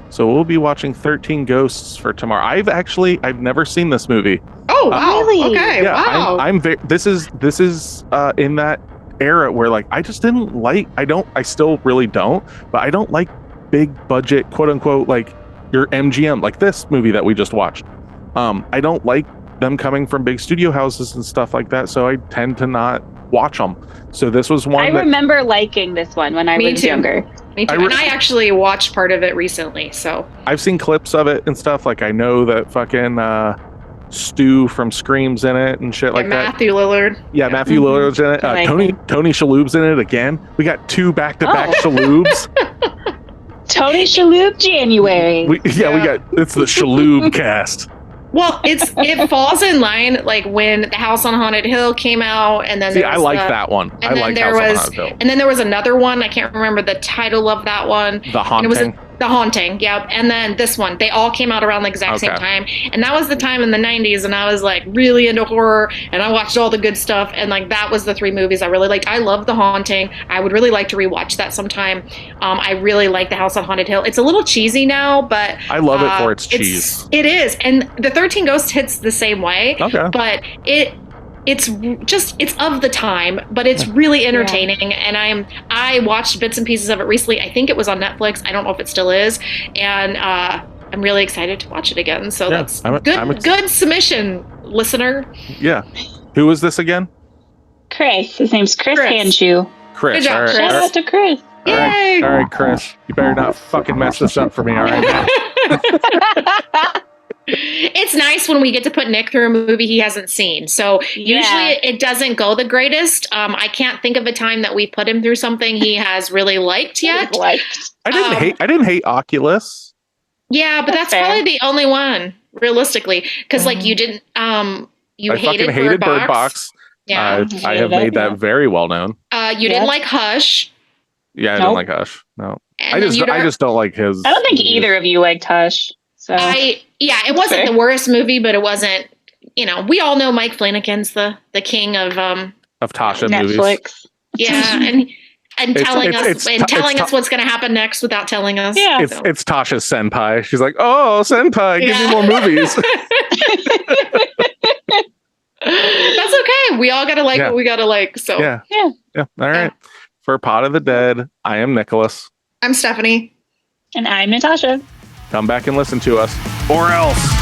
So we'll be watching 13 Ghosts for tomorrow. I've never seen this movie. Oh, wow. Really? Okay, yeah, wow. I'm very, this is in that era where like I just didn't like, I still really don't, but I don't like big budget, quote unquote, like your MGM, like this movie that we just watched. I don't like them coming from big studio houses and stuff like that, so I tend to not watch them. So this was one I remember liking this one when I was younger. Me too. And I actually watched part of it recently, so I've seen clips of it and stuff. Like I know that fucking Stu from Scream's in it and shit like that. Matthew Lillard. Yeah, Matthew Lillard's in it. Tony Shalhoub's in it again. We got 2 back-to-back Shalhoubs. Tony Shalhoub January. It's the Shalhoub cast. Well, it falls in line like when The House on Haunted Hill came out, and then I like that one. And then there was another one. I can't remember the title of that one. The Haunting. The Haunting, yep. And then this one. They all came out around the exact same time, and that was the time in the 90s, and I was like really into horror, and I watched all the good stuff, and like that was the 3 movies I really liked. I love The Haunting. I would really like to rewatch that sometime. I really like The House on Haunted Hill. It's a little cheesy now, but I love it for its cheese. It is, and the 13 Ghosts hits the same way. Okay, but it's of the time, but it's really entertaining. And I watched bits and pieces of it recently. I think it was on Netflix. I don't know if it still is. And I'm really excited to watch it again. So that's good submission, listener. Yeah. Who is this again? Chris. His name's Chris Hanshoe. Chris. Good job, All right, Chris. Shout out to Chris. Yay! all right, Chris. You better not fucking mess this up for me. All right. It's nice when we get to put Nick through a movie he hasn't seen. So usually it doesn't go the greatest. I can't think of a time that we put him through something he has really liked yet. I didn't hate Oculus. Yeah, but that's fair. probably the only one, realistically, because like you didn't, you I hated fucking hated Bird Box. Yeah, I have made that very well known. you didn't like Hush. Yeah, I Nope. don't like Hush. No, And I then just don't like his. I don't think either of you liked Hush. So it wasn't fair. the worst movie, but it wasn't. We all know Mike Flanagan's the king of Tasha movies. Netflix. yeah, and telling us what's going to happen next without telling us. Yeah. It's Tasha's senpai. She's like, oh, senpai, give me more movies. That's okay. We all gotta like what we gotta like. So Yeah. All right. For Pod of the Dead, I am Nicholas. I'm Stephanie. And I'm Natasha. Come back and listen to us, or else.